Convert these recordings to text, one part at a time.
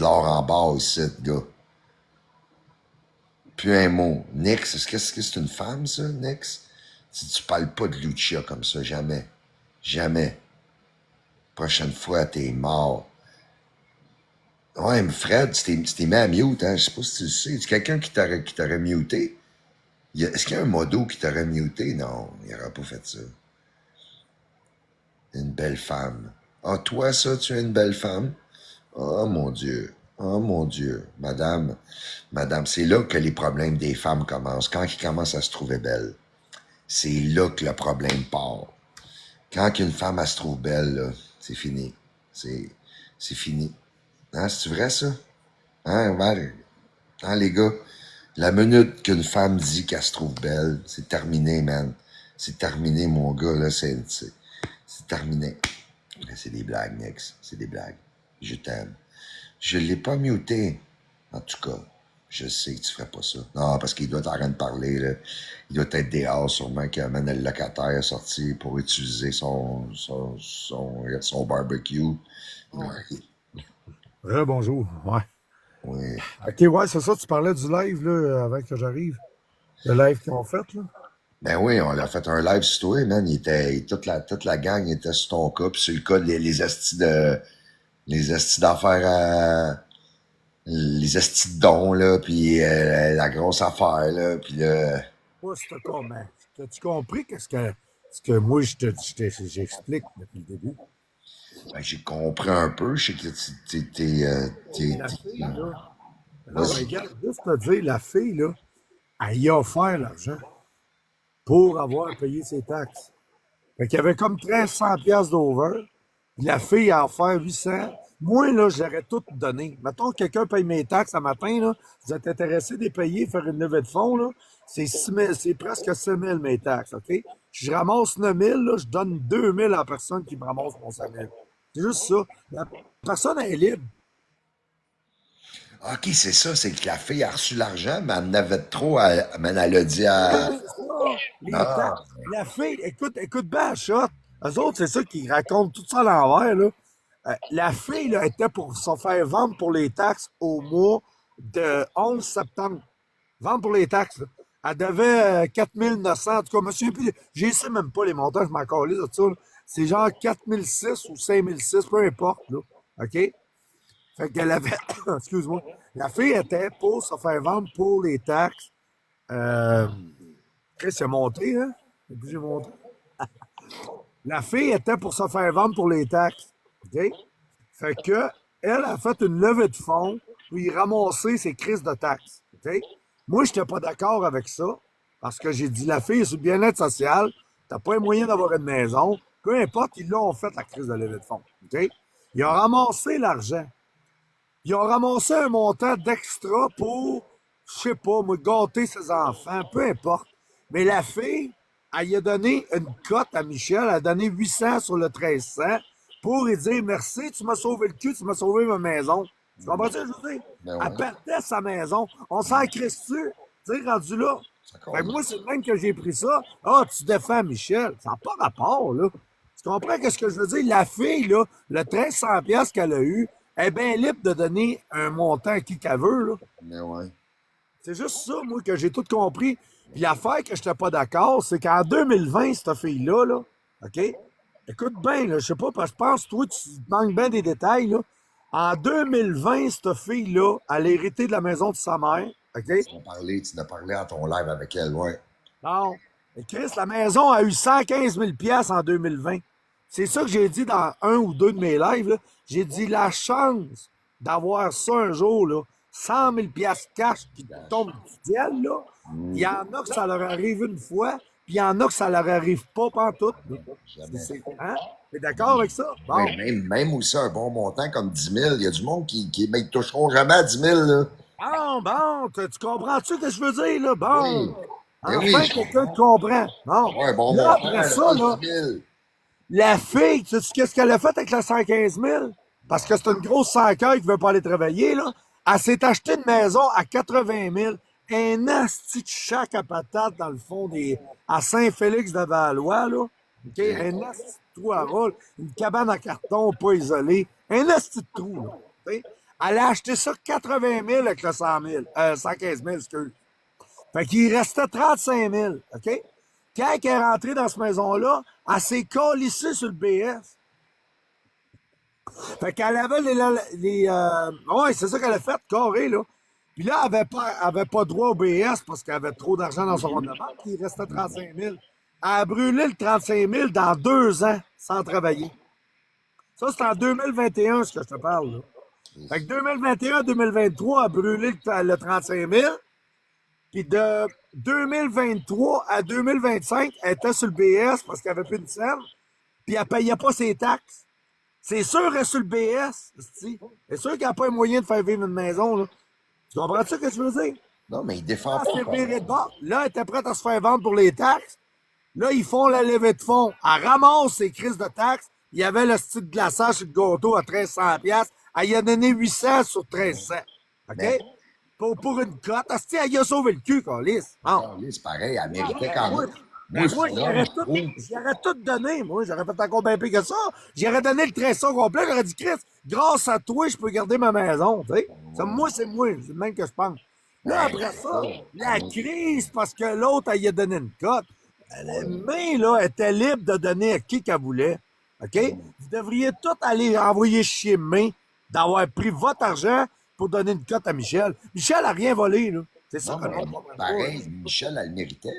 de l'or en barre ici, gars. Plus un mot. Nix, est-ce que c'est une femme, ça, Nix? Si tu parles pas de Lucia comme ça, jamais. Jamais. Prochaine fois, t'es mort. Ouais, mais Fred, tu t'es mis à mute, hein? Je sais pas si tu le sais. C'est quelqu'un qui t'aurait muté? Est-ce qu'il y a un modo qui t'aurait muté? Non, il n'aurait pas fait ça. Une belle femme. Ah, toi, ça, tu es une belle femme? Oh, mon Dieu. Oh, mon Dieu. Madame, c'est là que les problèmes des femmes commencent. Quand ils commencent à se trouver belles. C'est là que le problème part. Quand une femme, elle se trouve belle, là, c'est fini. C'est fini. Hein, c'est vrai, ça? Hein, ouais. Hein, les gars? La minute qu'une femme dit qu'elle se trouve belle, c'est terminé, man. C'est terminé, mon gars, là, c'est terminé. C'est des blagues, Nix. C'est des blagues. Je t'aime. Je l'ai pas muté. En tout cas, je sais que tu ferais pas ça. Non, parce qu'il doit être en train de parler, là. Il doit être dehors, sûrement, qu'il amène le locataire à sortir pour utiliser son barbecue. Bonjour, ouais. Oui. OK, ouais, c'est ça, tu parlais du live, là, avant que j'arrive. Le live qu'ils ont fait, là. Ben oui, on a fait un live sur toi, man. Toute la gang était sur ton cas, puis sur le cas les astis d'affaires les astis de dons, là, puis la grosse affaire, là, puis là... Ouais, c'est comment? As-tu compris ce que moi, j'explique depuis le début? Ben, j'ai compris un peu, je sais que La fille, là. Non, mais vas-y. regarde, juste te dire, la fille, là, elle y a offert l'argent pour avoir payé ses taxes. Fait qu'il y avait comme 1300 piastres d'over. Puis la fille a offert 800. Moi, là, j'aurais tout donné. Mettons que quelqu'un paye mes taxes un matin, là. Vous êtes intéressé de les payer, faire une levée de fonds, là. C'est 6 000, c'est presque 6 000 mes taxes, OK? Je ramasse 9 000, là, je donne 2 000 à la personne qui me ramasse mon 5 000. C'est juste ça. La personne elle est libre. OK, c'est ça, c'est que la fille a reçu l'argent, mais elle en avait trop, mais elle a dit à... C'est ça. Les Ah, taxes. La fille, écoute bien la shot. Eux autres, c'est ça qui racontent tout ça à l'envers, là. La fille là, était pour se faire vendre pour les taxes au mois de 11 septembre. Vendre pour les taxes. Là. Elle devait 4 900. En tout cas, monsieur, j'ai sais même pas les montants, je m'en calais de ça. C'est genre 4 600 ou 5 600, peu importe. Là. OK? Fait qu'elle avait. Excuse-moi. La fille était pour se faire vendre pour les taxes. Chris, il a monté, hein? Et puis j'ai monté. La fille était pour se faire vendre pour les taxes. OK? Fait que, elle a fait une levée de fonds pour y ramasser ses crises de taxes. OK? Moi, je n'étais pas d'accord avec ça parce que j'ai dit la fille est sur le bien-être social, t'as pas les moyens d'avoir une maison. Peu importe, ils l'ont fait la crise de levée de fonds. OK? Ils ont ramassé l'argent. Ils ont ramassé un montant d'extra pour, je sais pas, moi, gâter ses enfants, peu importe. Mais la fille, elle y a donné une cote à Michel, elle a donné 800 sur le 1300 pour lui dire merci, tu m'as sauvé le cul, tu m'as sauvé ma maison. Tu comprends ce que je veux dire? ben Elle ouais, perdait sa maison. On s'en crisse-tu? Tu sais, rendu là. ça Fait que cause. moi, c'est le même que j'ai pris ça. Ah, tu défends Michel. Ça n'a pas rapport, là. Tu comprends ce que je veux dire? La fille, là, le 1300 pièces qu'elle a eu, elle est bien libre de donner un montant à qui qu'elle veut, là. Ben ouais. C'est juste ça, moi, que j'ai tout compris. Puis l'affaire que je n'étais pas d'accord, c'est qu'en 2020, cette fille-là, là, OK? Écoute bien, là, je sais pas, parce que je pense, toi, tu te manques bien des détails, là. En 2020, cette fille-là, elle a hérité de la maison de sa mère, OK? Tu en as parlé à ton live avec elle, ouais. Non. Et Chris, la maison a eu 115 000 en 2020. C'est ça que j'ai dit dans un ou deux de mes lives. Là. J'ai dit la chance d'avoir ça un jour, là, 100 000 cash qui tombent du ciel, là. Il y en a que ça leur arrive une fois, puis il y en a que ça leur arrive pas pantoute. Là. Jamais. Hein? T'es d'accord avec ça? Bon. Oui, même aussi un bon montant comme 10 000, il y a du monde qui ben, ils toucheront jamais à 10 000, là. Bon, tu comprends-tu ce que je veux dire, là? Oui. Bon. Ben oui, Enfin, quelqu'un te comprend. Bon. ouais, un bon Là, montant, après là, ça, là, 10 000. la fille, tu sais qu'est-ce qu'elle a fait avec la 115 000? Parce que c'est une grosse sancaille qui veut pas aller travailler, là. Elle s'est acheté une maison à 80 000, un asti de chac à patate dans le fond à Saint-Félix-de-Valois, là. OK? OK. Un asti de trou à rôle, une cabane en carton pas isolée, un asti de trou, là. Elle a acheté ça 80 000 avec le 100 000, 115 000, excuse. Fait qu'il restait 35 000, OK? Quand elle est rentrée dans cette maison-là, elle s'est collissée sur le BS. Fait qu'elle avait ouais, c'est ça qu'elle a fait, carré, là. Puis là, elle avait pas droit au BS parce qu'elle avait trop d'argent dans son compte de banque, puis il restait 35 000. Elle a brûlé le 35 000 dans 2 ans sans travailler. Ça, c'est en 2021, ce que je te parle, là. Fait que 2021-2023, elle a brûlé le 35 000. Puis de 2023 à 2025, elle était sur le BS parce qu'elle avait plus de scène. Puis elle payait pas ses taxes. C'est sûr qu'elle est sur le BS. C'est sûr qu'elle n'a pas un moyen de faire vivre une maison. Là. Tu comprends ça que je veux dire? Non, mais il défend Là, pas. elle s'est virée de bord. Là, elle était prête à se faire vendre pour les taxes. Là, ils font la levée de fonds. Elle ramasse ses crises de taxes. Il y avait le style de glaçage sur le gâteau à 1300$. Elle y a donné 800 sur 1300. OK? Mais, Pour une cote. Elle a sauvé le cul, Calis. Bon. c'est pareil, elle méritait quand Moi, même. moi, j'aurais tout donné. Moi, j'aurais fait encore bien pire que ça. J'aurais donné le 1300 complet. J'aurais dit, Chris, grâce à toi, je peux garder ma maison. Tu sais? Moi, c'est moi. C'est le même que je pense. Là, après ça, la crise, parce que l'autre, elle y a donné une cote. Mais là, elle était libre de donner à qui qu'elle voulait. OK? Vous devriez tous aller envoyer chier main d'avoir pris votre argent pour donner une cote à Michel. Michel n'a rien volé, là. C'est ça que le monde pareil, Michel, elle le méritait.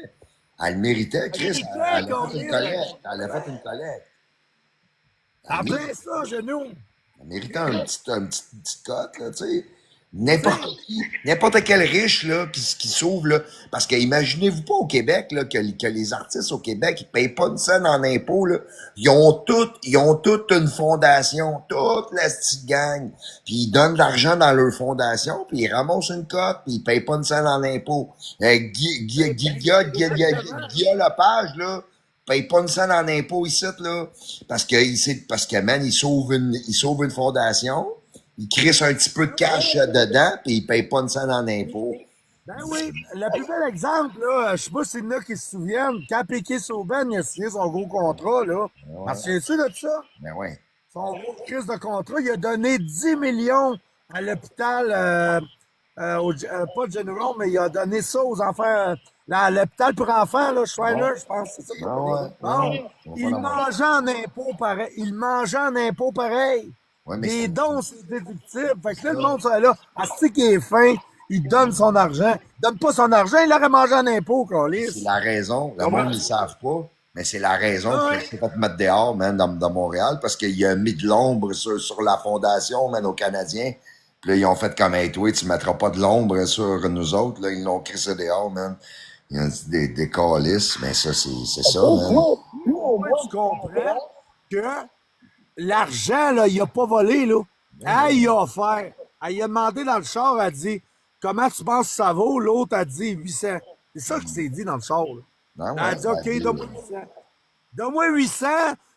Elle le méritait, Chris. Elle a fait une collecte. Elle a fait une collecte. En plein ça, genou. Elle méritait une petite cote, là, tu sais. N'importe qui, n'importe quel riche là, qui s'ouvre, là, parce que imaginez-vous pas au Québec là, que les artistes au Québec ils payent pas une scène en impôts. Là. Ils ont toute une fondation, toute la petite gang. Puis ils donnent de l'argent dans leur fondation, puis ils ramassent une cote, puis ils payent pas une scène en impôts. Guillaume Lepage, là, paye pas une scène en impôts ici, là, parce que man, il sauve une fondation. Il crisse un petit peu de cash dedans, puis il paye pas une scène en impôts. Ben oui, le plus bel exemple, là, je sais pas s'il y en a qui se souviennent, quand Piquet Sauban a signé son gros contrat, là, t'en souviens-tu de ça? Ben ouais. Son gros crise de contrat, il a donné 10 millions à l'hôpital, pas General, mais il a donné ça aux enfants, à l'hôpital pour enfants, là, Schreiner, je pense, c'est ça qu'il a donné. Bon, il mangeait en impôts pareil. Il mangeait en impôts pareil. Ouais, mais les dons, c'est déductible. Fait que là, le monde, ça là, Asti qui est fin, il donne son argent. Il donne pas son argent, il l'aurait mangé en impôts, Carlis. c'est la raison. Le monde, ils ne savent pas, mais c'est la raison qu'il s'est fait mettre dehors, man, dans Montréal, parce qu'il a mis de l'ombre sur la fondation, man, aux Canadiens. Puis là, ils ont fait comme, hey, toi, tu mettras pas de l'ombre sur nous autres. Là, ils l'ont crissé dehors, man. Ils ont dit des calices, mais ça, c'est ça, man. Tu comprends que l'argent, là, il a pas volé, là. Elle, il a offert. Elle a demandé dans le char, elle a dit, comment tu penses que ça vaut? L'autre a dit 800. C'est ça qu'il s'est dit dans le char, là. Non, Elle a dit, OK, donne-moi 800. Donne-moi 800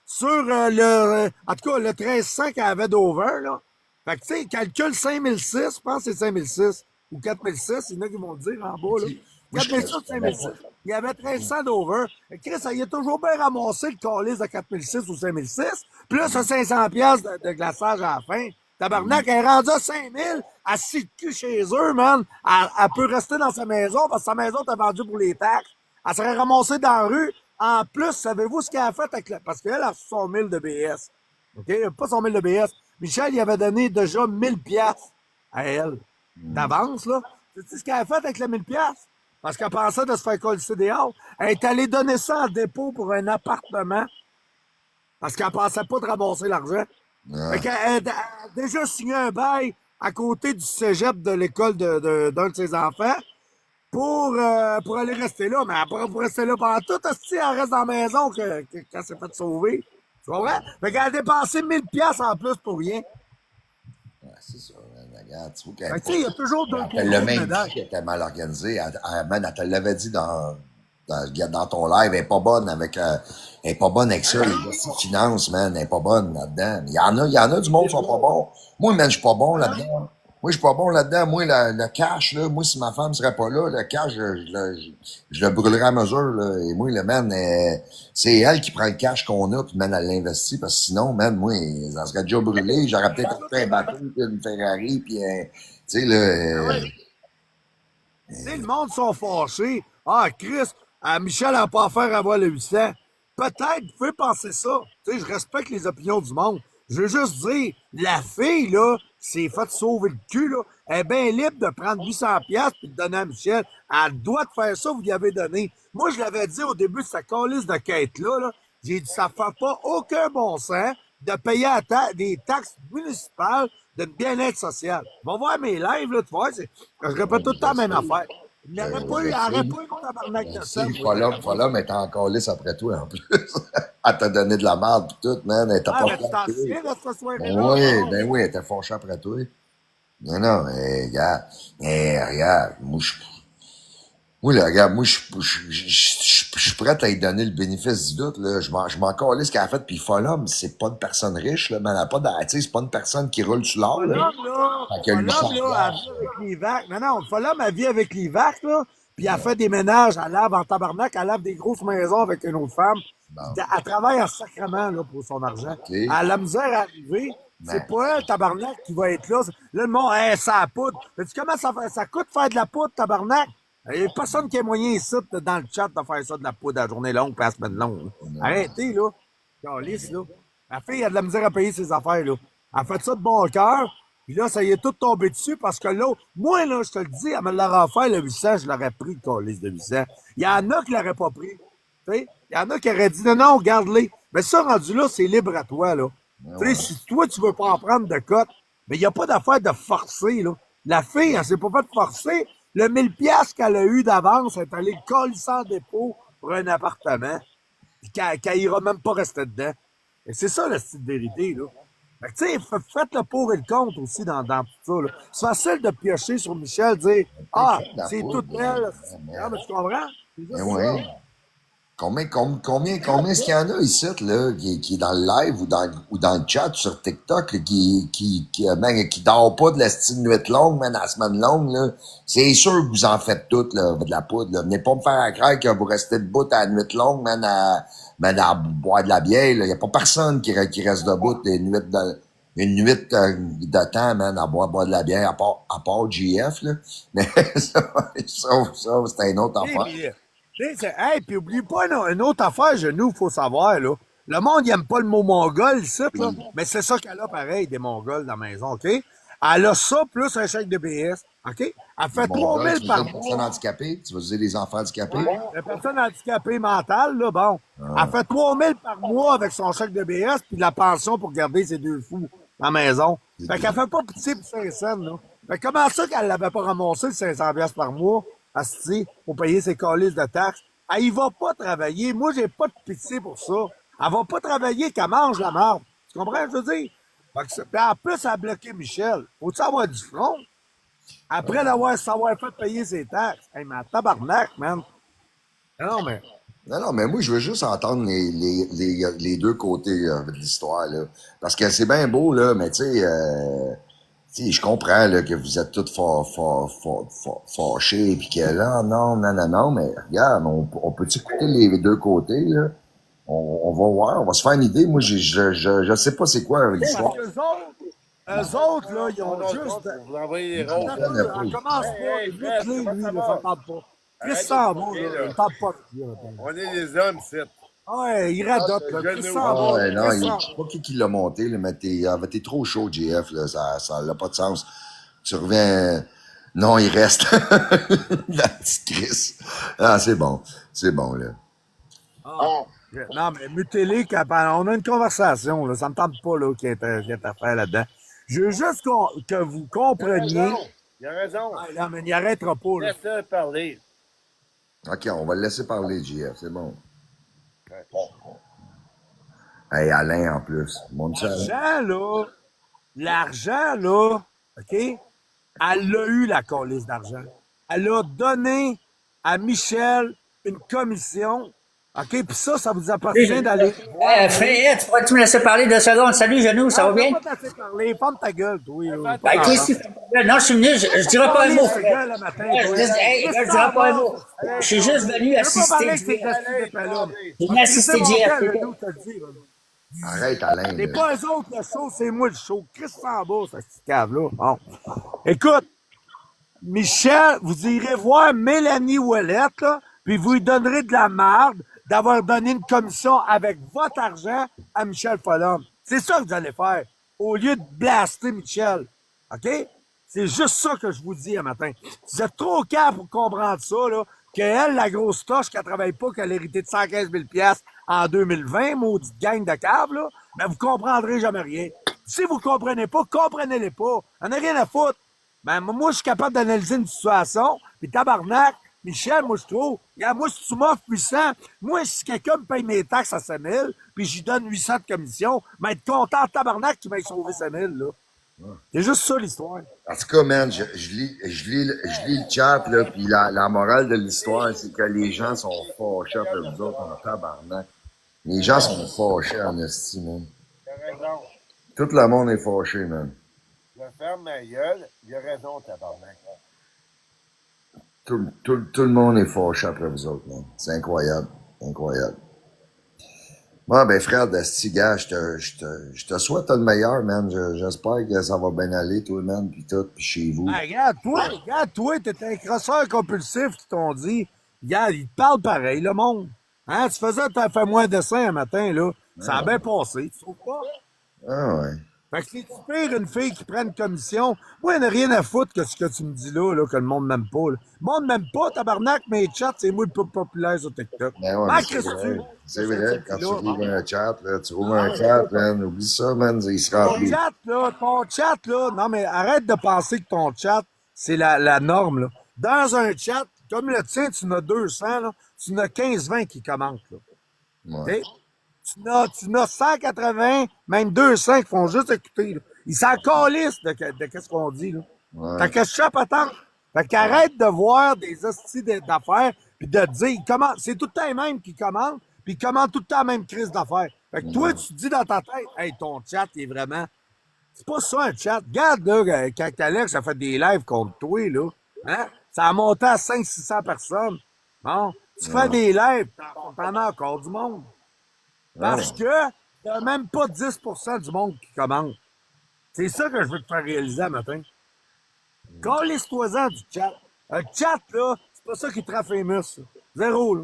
sur en tout cas, le 1300 qu'elle avait d'over, là. Fait que, tu sais, calcule 5006, je pense que c'est 5006 ou 4006, il y en a qui vont le dire en bas, là. 4006 ou 5006. Il y avait 1300 d'over. Chris, il a toujours bien ramassé le calice de 4006 ou 5006, plus 500 pièces de glaçage à la fin. Tabarnak, elle est rendue à 5000, assis de cul chez eux, man. Elle peut rester dans sa maison parce que sa maison t'a vendu pour les taxes. Elle serait ramassée dans la rue. En plus, savez-vous ce qu'elle a fait avec parce qu'elle a reçu son 1000 de BS. OK? Pas son 1000 de BS. Michel, il avait donné déjà 1000 piastres à elle. D'avance, là. Tu sais ce qu'elle a fait avec les 1000 piastres? Parce qu'elle pensait de se faire coller dehors. Elle est allée donner ça en dépôt pour un appartement. Parce qu'elle pensait pas de ramasser l'argent. Fait qu'elle a déjà signé un bail à côté du cégep de l'école d'un de ses enfants pour aller rester là. Mais après, pour rester là pendant tout, elle reste dans la maison quand s'est fait sauver. Tu comprends? Fait qu'elle a dépensé 1000 piastres en plus pour rien. Ouais, c'est ça. Regarde, tu vois Fait que tu sais, il y a toujours deux côtés. Le même qui était mal organisé. Elle te l'avait dit dans ton live, elle est pas bonne avec ça, les finances, man, elle est pas bonne là-dedans. Il y en a du monde qui sont pas bons. Moi, man, je suis pas bon là-dedans. moi, je suis pas bon là-dedans. Moi, le cash, là, moi, si ma femme serait pas là, le cash, je le brûlerais à mesure, là. Et moi, le man, c'est elle qui prend le cash qu'on a, puis man, elle l'investit, parce que sinon, man, moi, ça serait déjà brûlé. J'aurais peut-être acheté un bateau, puis une Ferrari, puis tu sais, là, Ah ouais. Tu sais, le monde sont fâchés. Ah, Chris, Michel n'a pas affaire à avoir le 800. Peut-être, vous pouvez penser ça. Tu sais, je respecte les opinions du monde. Je veux juste dire, la fille, là, qui s'est faite sauver le cul, là, elle est bien libre de prendre 800 pièces et de donner à Michel. Elle doit de faire ça, vous lui avez donné. Moi, je l'avais dit au début de sa calice de quête-là, là, j'ai dit, ça fait pas aucun bon sens de payer des taxes municipales de bien-être social. Va voir mes lives, là, tu vois, je répète tout le temps je la même sais. affaire. Il n'aurait pas eu, il Je n'aurait sais. pas eu mon tabarnak Je de sais, ça, moi, cette Folum est encore lisse après toi, en plus. Elle t'a donné de la merde pis tout, man. Elle t'a Ah, pas mais tu t'en flatté. souviens de cette soirée-là? Ben oui, elle était fâchée après toi. Non, non, mais regarde. Mais regarde, moi, là, regarde, moi, je suis prêt à lui donner le bénéfice du doute, là. Je m'en calisse ce qu'elle a fait, pis Folum, c'est pas une personne riche, là, mais elle a pas tu sais, c'est pas une personne qui roule sur l'or, là. Fait que 800 Folum, là, elle vit piastres, avec l'IVAC. Non, non, Folum, elle vit avec l'IVAC, là, puis elle fait des ménages, elle lave en tabarnak, elle lave des grosses maisons avec une autre femme. bon, Elle travaille en sacrement, là, pour son argent. OK, Elle a la misère à arriver. C'est mais, pas elle, tabarnak, qui va être là. Là, le monde, hey, ça a poudre. Mais tu comment ça coûte faire de la poudre, tabarnak? Il n'y a personne qui a moyen ici, dans le chat, de faire ça de la poudre à la journée longue, puis à la semaine longue, là. non, Arrêtez, là. Calice, là. La fille a de la misère à payer ses affaires, là. Elle fait ça de bon cœur, puis là, ça y est tout tombé dessus parce que là, moi, là, je te le dis, elle me l'aurait offert, le 800, je l'aurais pris, le calice de 800. Il y en a qui l'auraient pas pris. Tu sais, il y en a qui auraient dit, non, non, garde-les. Mais ça, rendu là, c'est libre à toi, là. ben Tu sais, ouais. si toi, tu veux pas en prendre de cote, mais il n'y a pas d'affaire de forcer, là. La fille, elle s'est pas fait forcer. Le 1000 piastres qu'elle a eu d'avance, elle est allée coller sans dépôt pour un appartement, puis qu'elle ira même pas rester dedans. Et c'est ça, la petite vérité, là. Fait que, tu sais, faites le pour et le contre aussi dans tout ça, là. C'est facile de piocher sur Michel, dire, Peut-être ah, faire de la c'est poudre, tout elle. mais, Ah, mais tu comprends? C'est mais juste ça. ouais. Combien est-ce qu'il y en a ici, là, qui est dans le live ou dans le chat sur TikTok, là, qui dort pas de la style nuit longue, man, la semaine longue, là. C'est sûr que vous en faites toutes, là, de la poudre, là. Venez pas me faire croire que vous restez debout à la nuit longue, man, à boire de la bière, là. Y a pas personne qui reste debout une nuit de temps, man, à boire de la bière, à part GF, là. Mais ça, c'est une autre Hey, affaire. puis, hey, puis oublie pas une autre affaire, genou, faut savoir, là. Le monde, il aime pas le mot mongol, ici, là. Mais c'est ça qu'elle a pareil, des mongols dans la maison, OK? Elle a ça plus un chèque de BS, OK? Elle Les fait Mongols, 3000 tu veux par dire personnes mois. handicapées? Tu veux dire les enfants handicapés? Ouais. La personne handicapée mentale, là, bon. Elle fait 3000 par mois avec son chèque de BS puis de la pension pour garder ses deux fous dans la maison. Fait qu'elle fait pas pitié pour 500, là. Fait que comment ça qu'elle l'avait pas ramassé le 500 piastres par mois, asti, pour payer ses calices de taxes? Elle y va pas travailler. Moi, j'ai pas de pitié pour ça. Elle va pas travailler qu'elle mange la marde. Tu comprends ce que je veux dire? Fait que puis en plus, elle a bloqué Michel. Faut-tu avoir du front? Après savoir fait payer ses taxes. Hey, mais tabarnak, man. Non, mais. Non, non, mais moi, je veux juste entendre les deux côtés de l'histoire, là. Parce que c'est bien beau, là, mais tu sais, je comprends là, que vous êtes tous fâchés, puis que là, non, non, non, non, mais regarde, on peut écouter les deux côtés, là? On va voir, on va se faire une idée. Moi, je sais pas c'est quoi Parce l'histoire. qu'eux autres, là, ils ont juste. Vous envoyez les Je roses. Attends un connais peu, pas. elle commence pas. Hey, Vite, Fred, lui, comment ça là, ça me va? tente pas. Chris Arrête de Sambo, crier, là, il là. me tente pas. On est des hommes, c'est. Ouais, il radote, là. Chris Genou. Ah Sambo, ouais, non, Chris je Sambo. sais pas qui l'a monté, là, mais t'es trop chaud, JF, là, ça n'a pas de sens. Tu reviens. Non, il reste. La petite Chris. Ah, c'est bon, là. Non, mais mutez-les, on a une conversation, là. Ça me tente pas, là, qu'il y ait affaire là-dedans. Je veux juste que vous Il a compreniez. raison. Il a raison. Ah, non, mais il arrêtera pas, là. Laisse-le parler. OK, on va le laisser parler, JF, c'est bon. Hey, Alain, en plus. Monte ça, Alain. L'argent, là, OK? Elle l'a eu, la calice d'argent. Elle a donné à Michel une commission OK? Puis ça vous appartient d'aller voir. Fred, tu pourrais-tu me laisser parler 2 secondes? Salut, Genou, ça va bien? Pas t'assez parler. Ferme ta gueule, toi. Là. Ben, qu'est-ce que tu fais? Non, je suis venu, je dirais pas un mot, Fred. Gueule le matin, Ouais, toi. hey, je dirais pas un mot. Je suis juste venu Je veux pas assister parler avec tes Jeff. gaspilles de là. J'ai venu assister Jeff. Nous, te le dis, là. Arrête, Alain. C'est Là. pas eux autres le show, c'est moi le show. Chris s'en bat, cette petite cave-là. Bon. Écoute, Michel, vous irez voir Mélanie Ouellette, là, puis vous lui donnerez de la marde d'avoir donné une commission avec votre argent à Michel Follum. C'est ça que vous allez faire, au lieu de blaster Michel. OK? C'est juste ça que je vous dis un matin. Vous êtes trop calme pour comprendre ça, là, qu'elle, la grosse toche, qu'elle travaille pas, qu'elle a hérité de 115 000 $ en 2020, maudite gang de câbles, là, ben vous comprendrez jamais rien. Si vous comprenez pas, comprenez-les pas. On n'a rien à foutre. Ben, moi, je suis capable d'analyser une situation, puis tabarnak, Michel, moi, je trouve, regarde, moi, si tu m'offres 800, moi, si quelqu'un me paye mes taxes à 5 000, puis j'y donne 800 de commission, ben, être content, tabarnak, qu'il m'ait sauvé 5 000, là. C'est juste ça, l'histoire. En tout cas, man, je lis le chat, là, puis la morale de l'histoire, c'est que les gens sont fâchés après vous autres en tabarnak. Les gens sont fâchés en esti, man. Il a raison. Tout le monde est fâché, man. Je ferme ma gueule. Il a raison, tabarnak. Tout le monde est fâché après vous autres, man. C'est incroyable. Incroyable. Bon, ben, frère d'Asti, gars, je te souhaite le meilleur, man. J'espère que ça va bien aller, toi, man, pis tout, pis chez vous. Ah, regarde, toi, t'es un crosseur compulsif qui t'ont dit. Regarde, ils te parlent pareil, le monde. Hein, tu faisais, t'as fait moins de dessin un matin, là. Ça a bien passé, tu trouves pas? Ah, ouais. Fait que c'est pire une fille qui prend une commission. Moi, il n'y a rien à foutre que ce que tu me dis là, que le monde m'aime pas. Là. Le monde m'aime pas, tabarnak, mais chats, c'est moi le plus populaire sur TikTok. Ben ouais, Ah, mais c'est qu'est-ce que vrai. tu C'est vrai, quand tu ouvres un chat, là, tu ouvres un chat, man, oublie ça, man, il se remplit. ton chat, là, non, mais arrête de penser que ton chat, c'est la norme, là. Dans un chat, comme le tien, tu en as 200, là, tu en as 15-20 qui commentent, là. Ouais. OK? Tu en as 180, même 200 qui font juste écouter, là. Ils s'en calissent de qu'est-ce qu'on dit, là. Ouais. Fait que je chope à temps. Fait qu'arrête de voir des hosties d'affaires puis de te dire, c'est tout le temps les mêmes qui commandent, puis ils commandent tout le temps la même crise d'affaires. Fait que toi, tu te dis dans ta tête, hey, ton chat est vraiment. C'est pas ça un chat. Regarde, là, quand Alex a fait des lives contre toi, là, hein? Ça a monté à 500-600 personnes. Bon, tu fais des lives, t'en as encore du monde. Parce que t'as même pas 10% du monde qui commande. C'est ça que je veux te faire réaliser un matin. Calisse-toi-en du chat. Un chat, là, c'est pas ça qui est très fameux, ça. Zéro, là.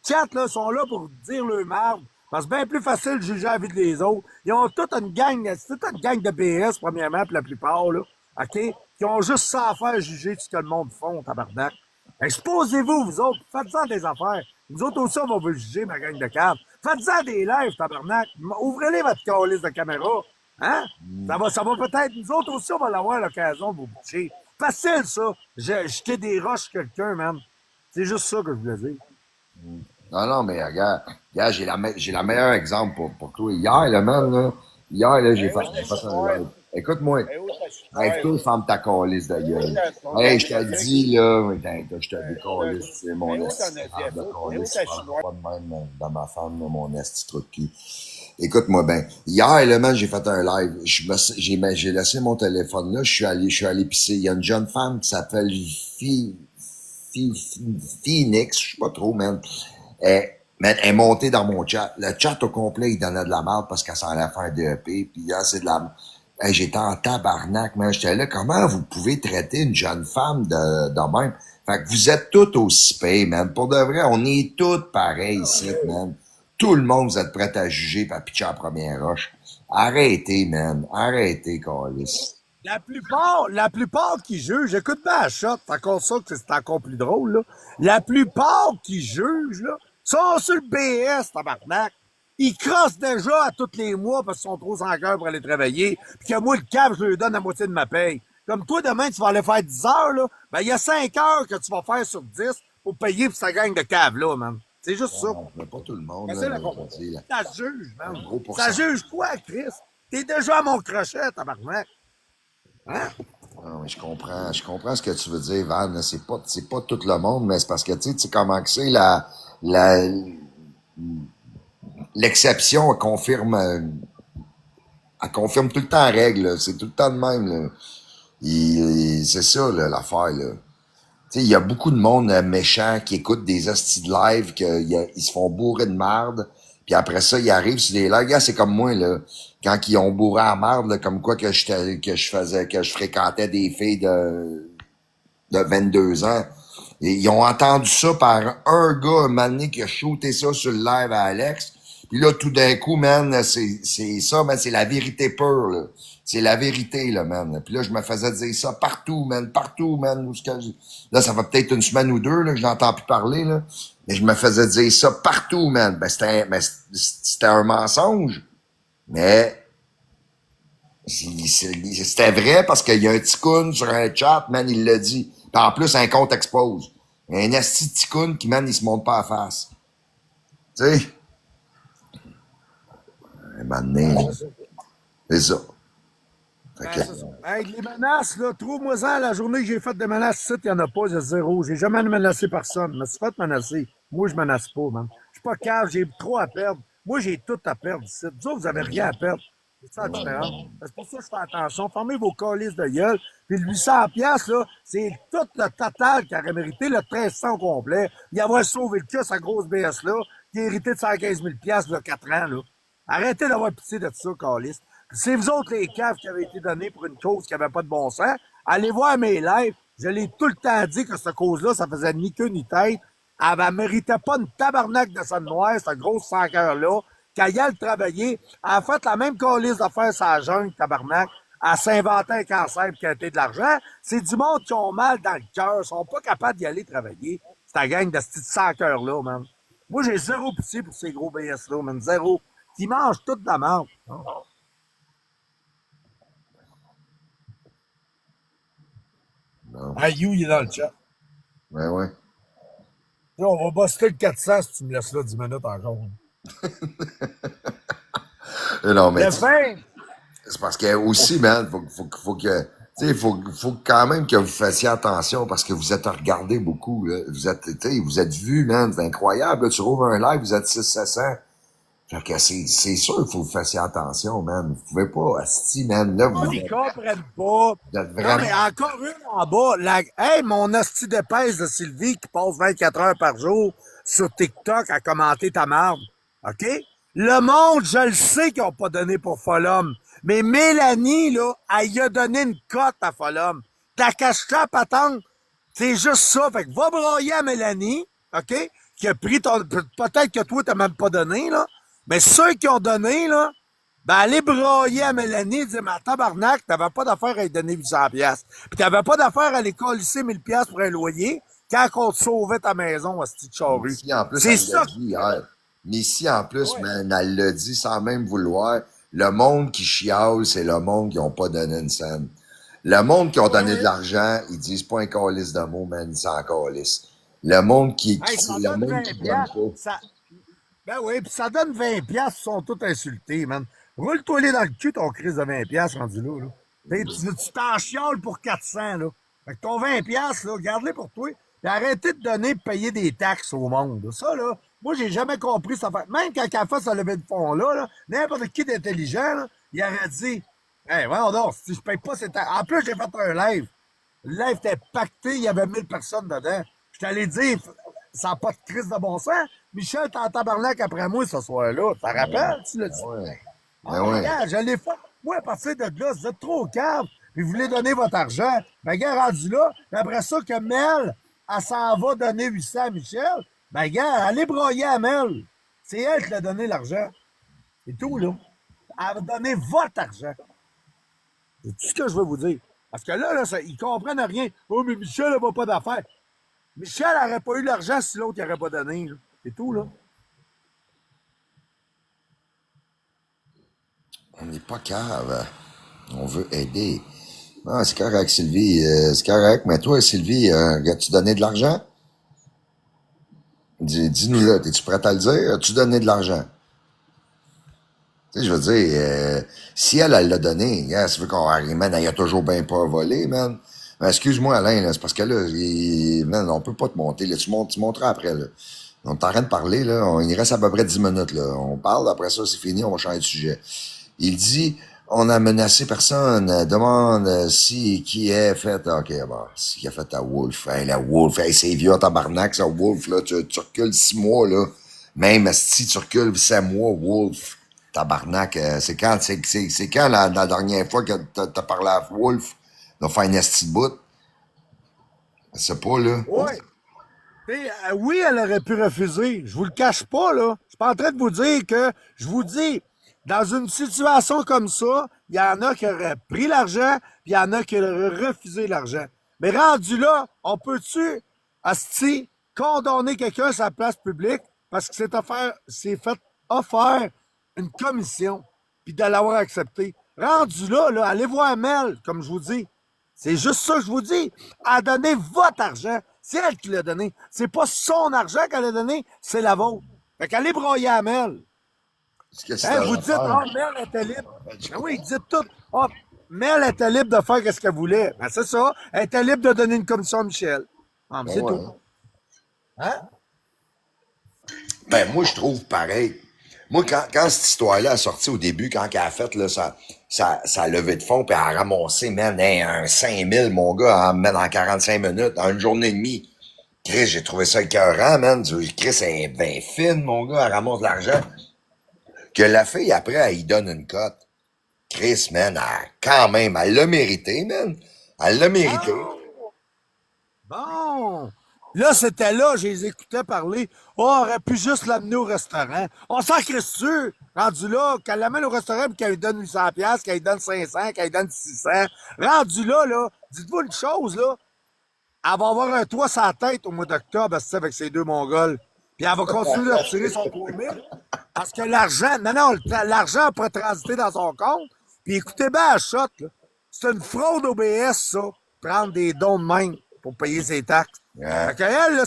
Chat, là, sont là pour dire le marde. Parce que c'est bien plus facile de juger la vie des autres. Ils ont toute une gang, c'est toute une gang de BS, premièrement, pour la plupart, là. OK? Qui ont juste ça à faire juger ce que le monde font, tabarnak. Exposez-vous, vous autres. Faites-en des affaires. Vous autres aussi, on va vous juger, ma gang de câbles. Faites-en des lives, tabarnak. Ouvrez-les votre calice de caméra. Hein? Ça va peut-être, nous autres aussi, on va avoir l'occasion de vous boucher. Facile, ça. Jeter des roches sur quelqu'un, man. C'est juste ça que je voulais dire. Non, mais regarde, j'ai la meilleure exemple pour toi. Hier, là, man, là, j'ai fait un live. Écoute-moi. Hey, toi, ferme ta calice de gueule. Hey, je te dis, là, je te décalisse, c'est mon esti de calice. Je parle pas de même dans ma femme, là, mon esti de trou de cul. Écoute-moi bien. Hier, là, man, j'ai fait un live. J'ai laissé mon téléphone là. Je suis allé pisser. Il y a une jeune femme qui s'appelle Phoenix. Je sais pas trop, man. Elle est montée dans mon chat. Le chat au complet, il donnait de la merde parce qu'elle s'en allait faire un DEP. Puis là, c'est de la... Hey, j'étais en tabarnak, man. J'étais là, comment vous pouvez traiter une jeune femme de même? Fait que vous êtes toutes aussi payés, man. Pour de vrai, on est toutes pareilles ici, man. Tout le monde, vous êtes prêts à juger et à pitcher en première roche. Arrêtez, man. Arrêtez, câlisse. La plupart qui jugent, écoute bien la shot, c'est encore ça que c'est encore plus drôle, là. La plupart qui jugent, là, sont sur le BS, tabarnak. Ils crossent déjà à tous les mois parce qu'ils sont trop sans cœur pour aller travailler, puis que moi, le câble, je leur donne la moitié de ma paye. Comme toi, demain, tu vas aller faire 10 heures, là, ben, il y a 5 heures que tu vas faire sur 10 pour payer pour sa gang de cave, là, man. C'est juste ça. Mais pas tout le monde, C'est là. Ça juge, man. Un gros Ça pourcentage. juge quoi, Chris? T'es déjà à mon crochet, tabarnak. Hein? Non, mais je comprends ce que tu veux dire, Van. C'est pas tout le monde, mais c'est parce que, tu sais comment que c'est l'exception, elle confirme tout le temps la règle, là. C'est tout le temps de même, là. C'est ça, là, l'affaire, là. Tu sais, il y a beaucoup de monde méchant qui écoute des hosties de live, ils se font bourrer de marde, puis après ça, ils arrivent sur des lives. Gars, c'est comme moi, là. Quand ils ont bourré à marde, là, comme quoi que je fréquentais des filles de 22 ans. Et ils ont entendu ça par un gars, un moment donné, qui a shooté ça sur le live à Alex. Puis là, tout d'un coup, man, c'est ça, man, c'est la vérité pure, là. C'est la vérité, là, man. Puis là, je me faisais dire ça partout, man, où là, ça fait peut-être une semaine ou deux, là, que je n'entends plus parler, là. Mais je me faisais dire ça partout, man. Ben, c'était un mensonge. Mais, c'était vrai parce qu'il y a un ticoun sur un chat, man, il l'a dit. Puis en plus, un compte expose. Un asti de ticoun qui, man, il se monte pas à face. Tu sais? Un moment donné, là, c'est ça. Fait que, C'est ça. Hey, les menaces, là, trouve-moi-en la journée que j'ai fait des menaces ici, il n'y en a pas, j'ai zéro. J'ai jamais menacé personne. Je me suis fait menacer. Moi, je menace pas, man. Je suis pas cave, j'ai trop à perdre. Moi, j'ai tout à perdre ici. Vous autres, vous avez rien à perdre. C'est ça la différence. C'est pour ça que je fais attention. Fermez vos colis de gueule. Puis le 800 piastres, là, c'est tout le total qui aurait mérité le 1300 au complet. Il avoir sauvé le cul, sa grosse BS-là, qui a hérité de 115 000 piastres il y a 4 ans, là. Arrêtez d'avoir pitié de ça, câlisse. C'est vous autres, les caves, qui avaient été donnés pour une cause qui n'avait pas de bon sens. Allez voir mes lives. Je l'ai tout le temps dit que cette cause-là, ça faisait ni queue ni tête. Elle ne méritait pas une tabarnak de sang noire, cette grosse sans-cœur-là. Qu'elle aille travailler. Elle a fait la même calice de faire sa jungle, tabarnak. Elle s'inventait un cancer pour qu'elle ait de l'argent. C'est du monde qui ont mal dans le cœur. Ils sont pas capables d'y aller travailler. C'est la gang de ce petit sans-cœur-là, man. Moi, j'ai zéro pitié pour ces gros BS-là, man. Zéro. Ils mangent toute de la merde. non. Ah, You, il est dans le chat. Ouais. Là, on va buster le 400 si tu me laisses là 10 minutes encore. Non, mais Le fin! c'est parce que aussi, man, faut que, tu sais, faut quand même que vous fassiez attention parce que vous êtes regardé beaucoup, là. Vous êtes vus, man. C'est incroyable, là. Tu rouvres un live, vous êtes 600-700. Fait que c'est sûr qu'il faut que vous fassiez attention, man. Vous pouvez pas, asti, man, là, Ils comprennent pas. vous êtes Non, vraiment... mais encore une en bas. Hey, mon hostie d'épaisse de Sylvie qui passe 24 heures par jour sur TikTok à commenter ta marde. OK? Le monde, je le sais qu'ils n'ont pas donné pour Folhomme. Mais Mélanie, là, elle y a donné une cote à Folhomme. T'as caché ta patente. C'est juste ça. Fait que va broyer à Mélanie, OK? Qui a pris ton... Peut-être que toi, t'as même pas donné, là. Mais ceux qui ont donné, là, ben, allez broyer à Mélanie et dire, mais tabarnak, t'avais pas d'affaire à lui donner 800 piastres. Puis t'avais pas d'affaire à aller colisser 1000 piastres pour un loyer quand on te sauvait ta maison, hostie de charrue. Ici, en plus, C'est elle ça. l'a dit hier. Mais ici, en plus, Ouais. man, elle l'a dit sans même vouloir. Le monde qui chiale, c'est le monde qui ont pas donné une scène. Le monde qui ont donné de l'argent, ils disent pas un calice de mots, man, ils s'en calissent. Le monde Hey, ça le donne monde 20 qui donne piastres. pas. Ça... Ben oui, puis ça donne 20 piastres, ils sont tous insultés, man. Roule-toi les dans le cul, ton crise de 20 piastres rendu là, là. Tu t'en chiales pour 400, là. Fait que ton 20 piastres, là, garde-les pour toi. Puis arrêtez de donner et payer des taxes au monde. Là. Ça, là, moi, j'ai jamais compris ça. Même quand elle fait sa levée de fonds-là, là, n'importe qui d'intelligent, là, il aurait dit, hey, ouais, non, si je paye pas ces taxes. En plus, j'ai fait un live. Le live était pacté, il y avait 1000 personnes dedans. Je t'allais dire, ça n'a pas de crise de bon sens. Michel, t'es en tabarnak après moi ce soir-là. T'en rappelles? Tu l'as dit? Ouais. Ah, Ouais. regarde, je l'ai fait. Moi, à partir de là, vous êtes trop calme. Puis vous voulez donner votre argent. Ben, gars, rendu là. Puis après ça, que Mel, elle s'en va donner 800 à Michel. Ben, gars, allez broyer à Mel. C'est elle qui l'a donné l'argent. C'est tout, là. Elle va donner votre argent. C'est tout ce que je veux vous dire. Parce que là, ils comprennent rien. Oh, mais Michel n'a pas d'affaires. Michel n'aurait pas eu l'argent si l'autre n'aurait pas donné. Là. C'est tout, là. On n'est pas cave. On veut aider. Ah, c'est correct, Sylvie. C'est correct. Mais toi, Sylvie, as-tu donné de l'argent? Dis-nous-le. T'es-tu prête à le dire? As-tu donné de l'argent? Tu sais, je veux dire, si elle l'a donné, ça veut qu'on arrive, man, elle a toujours bien pas volé, man. Mais excuse-moi, Alain, là, c'est parce que là, man, on peut pas te monter, là. Tu monteras après, là. On est en train de parler, là. Il reste à peu près 10 minutes, là. On parle, après ça, c'est fini, on va changer de sujet. Il dit, on a menacé personne. Demande si qui est fait. OK, bon, qui a fait ta Wolf. Hey, la Wolf, hey, c'est vieux en tabarnak, ça, Wolf, là. Tu recules 6 mois, là. Même si tu recules 7 mois, Wolf. Tabarnak, c'est quand la dernière fois que t'as parlé à Wolf? On a fait un esti de bout. Je sais pas, là. Oui. Oui, elle aurait pu refuser. Je vous le cache pas, là. Je suis pas en train de vous dire que, je vous dis, dans une situation comme ça, il y en a qui auraient pris l'argent, puis il y en a qui auraient refusé l'argent. Mais rendu là, on peut-tu, asti, condamner quelqu'un à sa place publique parce que c'est fait offert une commission, puis de l'avoir accepté. Rendu là, allez voir Mel, comme je vous dis. C'est juste ça que je vous dis. Elle a donné votre argent. C'est elle qui l'a donné. C'est pas son argent qu'elle a donné, c'est la vôtre. Fait qu'allez broyer à Mel. Vous dites, Mel était libre. Ben oui, dites tout. Oh, Mel était libre de faire ce qu'elle voulait. Ben c'est ça. Elle était libre de donner une commission à Michel. Ah, mais c'est tout. Hein? Ben, moi, je trouve pareil. Moi, quand cette histoire-là a sorti au début, quand elle a fait là, sa levée de fonds, puis elle a ramassé, man, un 5000, mon gars, en 45 minutes, en une journée et demie. Chris, j'ai trouvé ça écœurant, man. Chris, elle est bien fine, mon gars, elle ramasse de l'argent. Que la fille, après, elle y donne une cote. Chris, man, quand même, elle l'a mérité, man. Elle l'a mérité. Bon. Là, c'était là, je les écoutais parler. Oh, on aurait pu juste l'amener au restaurant. On s'en crée-tu? Rendu là, qu'elle l'amène au restaurant et qu'elle lui donne 800$, qu'elle lui donne 500$, qu'elle lui donne 600$. Rendu là, dites-vous une chose, là. Elle va avoir un toit sur la tête au mois d'octobre, avec ses deux Mongols. Puis elle va continuer de retirer son 3000. Parce que l'argent, non, l'argent peut transiter dans son compte. Puis écoutez bien la shot, là. C'est une fraude OBS, ça. Prendre des dons de même pour payer ses taxes. Ouais. Fait que elle, là,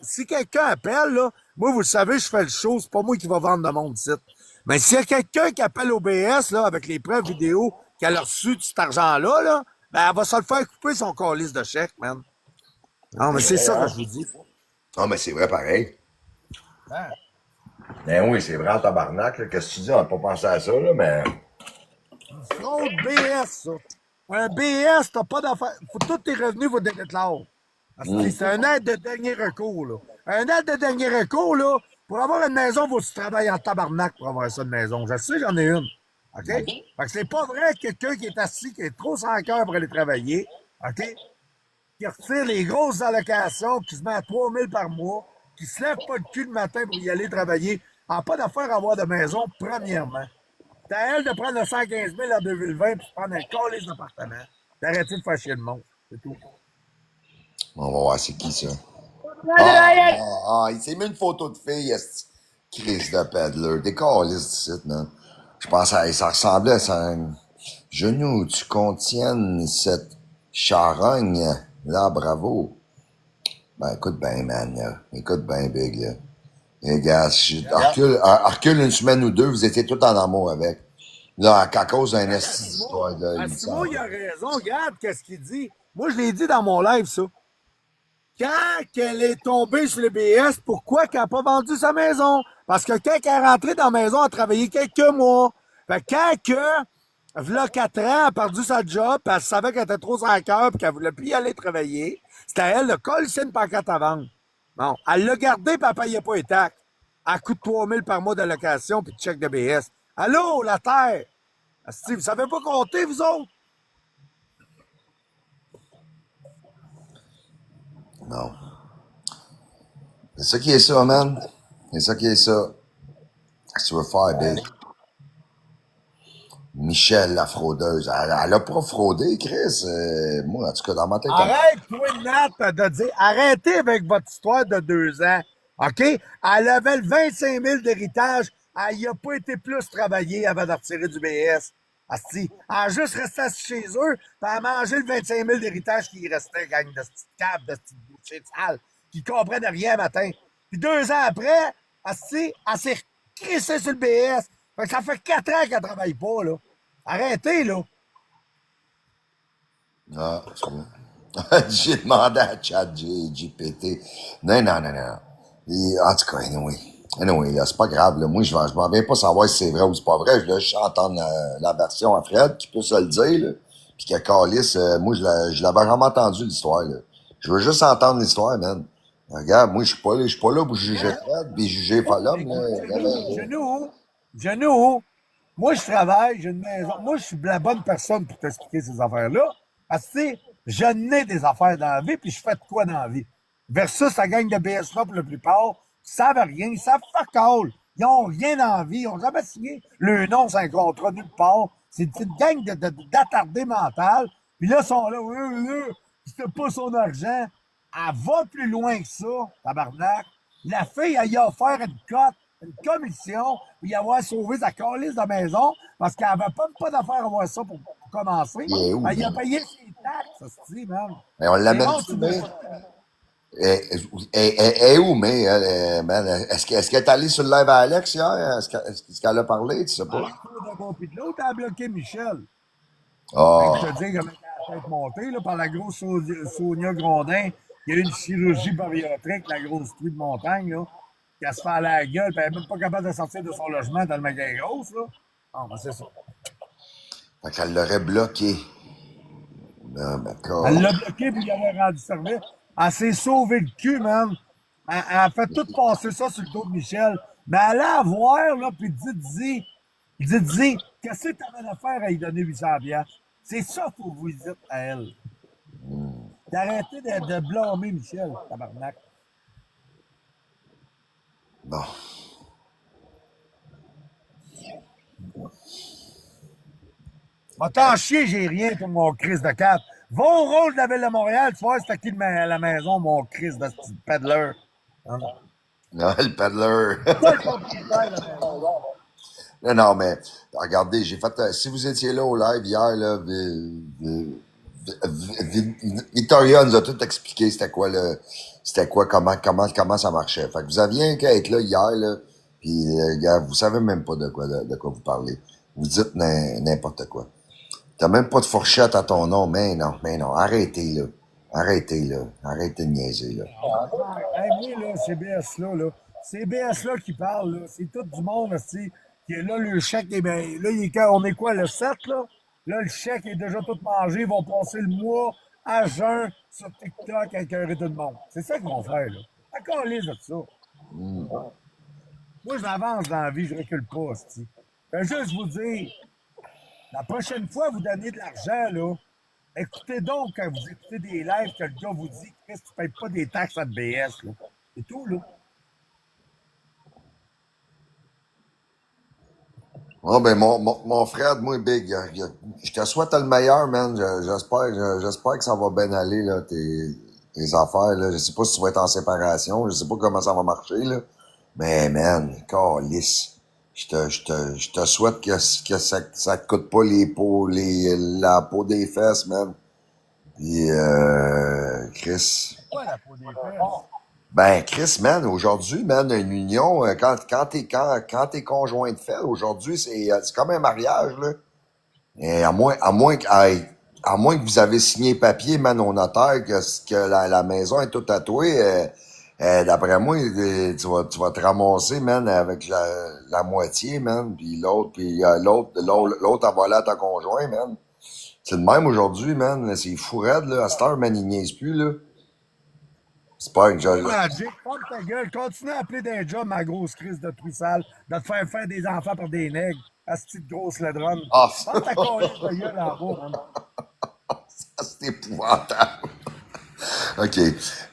si quelqu'un appelle, là, moi, vous le savez, je fais le show, c'est pas moi qui va vendre de mon site. Mais s'il y a quelqu'un qui appelle OBS, là, avec les preuves vidéo qu'elle a reçu de cet argent-là, là, ben, elle va se le faire couper son calice de chèque, man. Non, mais c'est ça que je vous dis. Ah, mais c'est vrai pareil. Hein? Ben oui, c'est vrai en tabarnak, là. Qu'est-ce que tu dis? On n'a pas pensé à ça, là, mais. Fraude BS, ça. Un BS, t'as pas d'affaires. Tous tes revenus vont déclarer. C'est un aide de dernier recours, là. Un aide de dernier recours, là. Pour avoir une maison, faut que tu travailles en tabarnak pour avoir ça de maison. Je sais, j'en ai une. OK? Fait que c'est pas vrai que quelqu'un qui est assis, qui est trop sans cœur pour aller travailler, OK? Qui retire les grosses allocations, qui se met à 3000 par mois, qui se lève pas le cul le matin pour y aller travailler, n'a pas d'affaire à avoir de maison, premièrement. C'est à elle de prendre le 115 000 en 2020 puis de prendre un calice d'appartement. D'arrêter de faire chier le monde. C'est tout. On va voir c'est qui ça. Il s'est mis une photo de fille, Chris de Peddler. Des calices du site, man. Je pensais, ça ressemblait à ça. Genou, tu contiennes cette charogne. Là, bravo. Ben, écoute bien, man, là. Écoute bien, Big, là. Les gars, recule une semaine ou deux, vous étiez tout en amour avec. Là, à cause d'un esti d'histoire de Simon, il a raison. Regarde qu'est-ce qu'il dit. Moi, je l'ai dit dans mon live, ça. Quand elle est tombée sur le BS, pourquoi qu'elle n'a pas vendu sa maison? Parce que quand elle est rentrée dans la maison, elle a travaillé quelques mois. Fait que quand que, v'là 4 ans, elle a perdu sa job, puis elle savait qu'elle était trop sans cœur, puis qu'elle voulait plus y aller travailler, c'était à elle de coller une pancarte à vendre. Bon, elle l'a gardé, puis elle payait pas les taxes. À coût de 3000 par mois d'allocation, puis de chèque de BS. Allô, la terre? Asti, vous savez pas compter, vous autres? Non. C'est ça qui est ça, man. C'est ça qui est ça. Qu'est-ce que tu veux faire, Big? Michel, la fraudeuse. Elle a pas fraudé, Chris. Moi, en tout cas, dans ma tête. Arrête, toi, Nat, de dire, arrêtez avec votre histoire de 2 ans. OK? Elle avait le 25 000 d'héritage. Elle n'y a pas été plus travaillée avant de retirer du BS. Asti. Elle a juste resté assise chez eux, puis elle a mangé le 25 000 d'héritage qui restait, gang de petite cave, de petite bouchée de sale, qui comprennent rien matin. Puis 2 ans après, Asti, elle s'est crissée sur le BS. Fait que ça fait 4 ans qu'elle travaille pas, là. Arrêtez, là. Ah, c'est bon. J'ai demandé à ChatGPT. Non, non, non, non. Et, en tout cas, anyway, là, c'est pas grave. Là. Moi, je m'en viens pas savoir si c'est vrai ou c'est pas vrai. Je veux juste entendre la version à Fred qui peut se le dire. Là. Puis que Calis, moi, je l'avais vraiment entendu, l'histoire. Là. Je veux juste entendre l'histoire, man. Regarde, moi, je suis pas là pour juger Fred, puis juger Fallum. Genou, moi, je travaille, j'ai une maison. Moi, je suis la bonne personne pour t'expliquer ces affaires-là. Parce que, tu sais, je n'ai des affaires dans la vie, puis je fais de quoi dans la vie. Versus la gang de BS-là, pour la plupart, ils savent rien, ils savent fuck all. Ils n'ont rien dans la vie, ils n'ont jamais signé le nom sur un contrat nulle part. C'est une gang d'attardés mentales. Puis là, ils sont là, c'était pas son argent. Elle va plus loin que ça, tabarnak. La fille, elle y a offert une cote, une commission, pour y avoir sauvé sa calice de la maison, parce qu'elle avait pas d'affaire à avoir ça pour commencer. Il est où, Elle y a man? payé ses taxes, ça se dit, man. Mais on C'est l'amène bon, tu tu mais. veux pas. Et où, mais, man? Est-ce qu'elle est allée sur le live à Alex hier? Est-ce qu'elle a parlé? Tu sais pas? De bon, puis de l'autre, elle a bloqué Michel. Ah, Je te dis comment elle a tête montée, là, par la grosse Sonia Grondin. Il y a eu une chirurgie bariatrique, la grosse truie de montagne, là. Qui se fait à la gueule, puis elle n'est même pas capable de sortir de son logement dans le magasin grosse, là. Ah, ben c'est ça. fait qu'elle l'aurait bloqué. Non, d'accord. Elle l'a bloqué, puis il avait rendu service. Elle s'est sauvée le cul, man. Elle a fait tout passer ça sur le dos de Michel. Mais allez la voir, là, puis dites-y, qu'est-ce que t'avais à faire à lui donner 800 piastres? C'est ça qu'il faut vous dire à elle. D'arrêter de blâmer Michel, tabarnak. Bon. Va t'en chier, j'ai rien pour mon Chris de 4. Va au rôle de la Ville de Montréal, tu vois, c'est à qui la maison, mon Chris de petit peddler. Hein? Non, le paddler. Toi, le propriétaire de la maison. Non, mais regardez, j'ai fait. Si vous étiez là au live hier, là, Victoria nous a tout expliqué c'était quoi, comment ça marchait. Fait que vous aviez qu'à être là hier, là, puis gars, vous savez même pas de quoi vous parlez. Vous dites n'importe quoi. T'as même pas de fourchette à ton nom, mais non, arrêtez là. Arrêtez de niaiser là. Hey, moi, là, c'est BS-là qui parle, là. C'est tout du monde, aussi, qui est là, le chèque est bien. Là, on est quoi, le 7, là? Là, le chèque est déjà tout mangé. Ils vont passer le mois à jeun sur TikTok avec un rythme de monde. C'est ça qu'ils vont faire, là. Encore lise de ça. Moi, j'avance dans la vie, je recule pas, c'ti. Je vais juste vous dire, la prochaine fois, vous donnez de l'argent, là. Écoutez donc quand vous écoutez des lives que le gars vous dit qu'est-ce que tu payes pas des taxes à BS, là. C'est tout, là. Oh, ben, mon frère, moi, Big, je te souhaite le meilleur, man. J'espère que ça va bien aller, là, tes affaires, là. Je sais pas si tu vas être en séparation. Je sais pas comment ça va marcher, là. Mais, man, câlisse. Je te souhaite que ça te coûte pas la peau des fesses, man. Puis, Chris. Quoi, la peau des fesses? Ben, Chris, man, aujourd'hui, man, une union, quand t'es conjoint de fait, aujourd'hui, c'est comme un mariage, là. Et à moins que vous avez signé papier, man, au notaire, que la maison est toute tatouée, d'après moi, tu vas te ramasser, man, avec la moitié, man, puis l'autre, l'autre à voler à ta conjoint, man. C'est le même aujourd'hui, man. C'est fou raide, là. À cette heure, man, il niaise plus, là. C'est pas que Voilà, Jake, ferme ta gueule. Continue à appeler des jobs, ma grosse crise de truie sale, de te faire des enfants par des nègres. Asti de grosse ladronne. Ah, Ferme ta colisse de gueule en bas, man. c'est épouvantable. OK.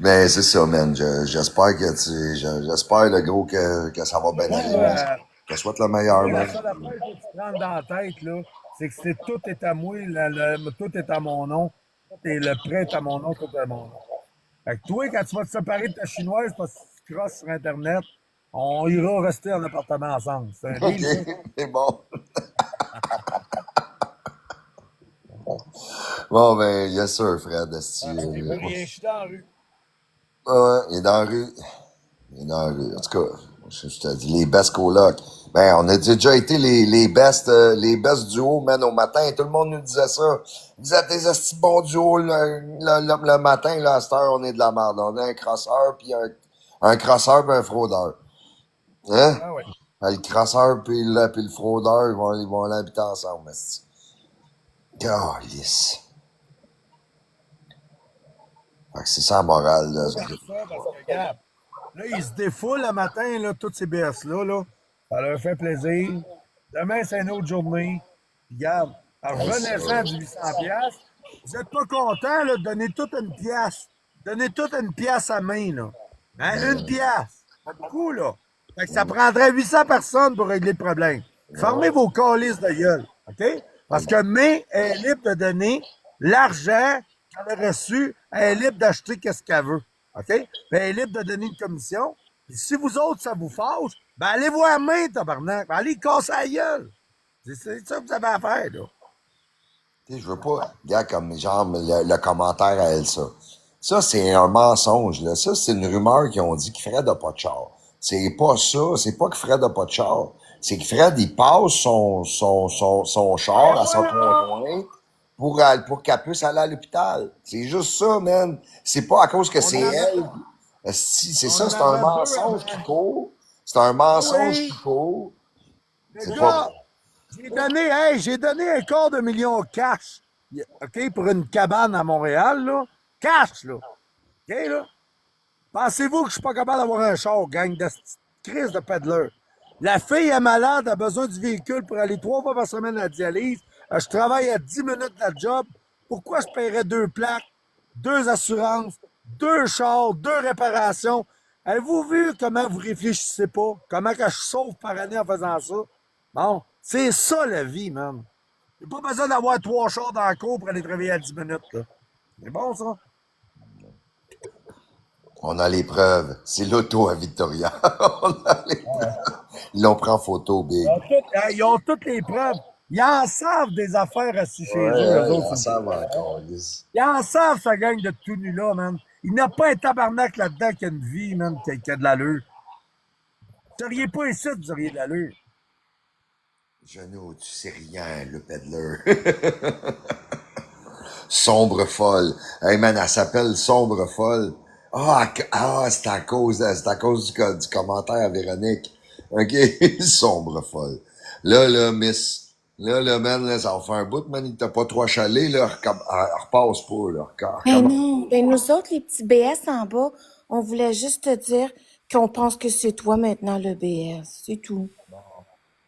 Mais c'est ça, man. J'espère j'espère, le gros, que ça va bien aller. Je te souhaite le meilleur, La man. seule affaire que tu te rentres dans la tête, là, c'est que tout est à moi, tout est à mon nom. Tout est le prêt est à mon nom, tout est à mon nom. Fait que toi, quand tu vas te séparer de ta chinoise parce que tu crosses sur Internet, on ira rester en appartement ensemble. C'est un OK. deal, ça. C'est bon. Bon, ben, yes, sir, Fred. C'est pas rien, je suis dans la rue. Ouais, il est dans la rue. Il est dans la rue. En tout cas, je te dis, les best colocs. Ben, on a déjà été les best duos, man, au matin. Tout le monde nous disait ça. Vous êtes des esti bons duos le matin, là, à cette heure, on est de la merde. On a un crosseur, puis Un crosseur et un fraudeur. Hein? Ah oui. Le crosseur puis le fraudeur, ils vont aller habiter ensemble. Calice. Fait que c'est ça la morale, là. Comme ça, parce que, regarde, là, ils se défoulent le matin, là, toutes ces BS-là, là. Ça leur fait plaisir. Demain, c'est une autre journée. Puis, regarde, revenez-en du 800 piastres. Vous n'êtes pas content, là, de donner toute une pièce. Donnez toute une pièce à main, là. Hein? Une pièce. Pas beaucoup, là. Fait que ça prendrait 800 personnes pour régler le problème. Fermez vos calices de gueule, OK? Parce que May est libre de donner l'argent qu'elle a reçu, elle est libre d'acheter qu'est-ce qu'elle veut, OK? Puis elle est libre de donner une commission. Puis si vous autres, ça vous fâche, ben allez voir May, tabarnak. Ben allez casser la gueule. C'est ça que vous avez à faire, là. Tu sais, je veux pas, gars, comme genre le commentaire à Elsa. Ça, c'est un mensonge, là. Ça, c'est une rumeur qu'ils ont dit que Fred a pas de char. C'est pas ça. C'est pas que Fred a pas de char. C'est que Fred, il passe son char à son conjoint pour qu'elle puisse aller à l'hôpital. C'est juste ça, man. C'est pas à cause que c'est elle. Si, c'est ça, c'est un mensonge qui court. C'est un mensonge qui court. Les C'est gars, pas... j'ai donné un quart de million cash, OK, pour une cabane à Montréal, là. Cash, là. OK, là. Pensez-vous que je suis pas capable d'avoir un char, gang de crise de peddler? La fille est malade, a besoin du véhicule pour aller 3 fois par semaine à la dialyse. Je travaille à 10 minutes de la job. Pourquoi je paierais 2 plaques, 2 assurances, 2 chars, 2 réparations? Avez-vous vu comment vous réfléchissez pas? Comment que je sauve par année en faisant ça? Bon, c'est ça la vie, man. J'ai pas besoin d'avoir 3 chars dans la cour pour aller travailler à 10 minutes, là. C'est bon, ça? On a les preuves. C'est l'auto à Victoria. On a les preuves. Ils l'ont pris en photo, Big. Ils ont toutes les preuves. Ils en savent des affaires assis chez eux, eux autres. Ça va encore. Ils en savent, ça gang de tout nu là, man. Il n'y a pas un tabarnak là-dedans qui a une vie, man, qui a de l'allure. Vous seriez pas ici, vous auriez de l'allure. Genou, tu sais rien, le peddler. Sombre folle. Hey man, elle s'appelle Sombre folle. C'est à cause du commentaire à Véronique. OK? Sombre folle. Là, miss. Là, man, là, ça va faire un bout, man. Il t'a pas trop achalé, là. Repasse pas, là. Ben non, ben nous autres, les petits BS en bas, on voulait juste te dire qu'on pense que c'est toi maintenant le BS, c'est tout.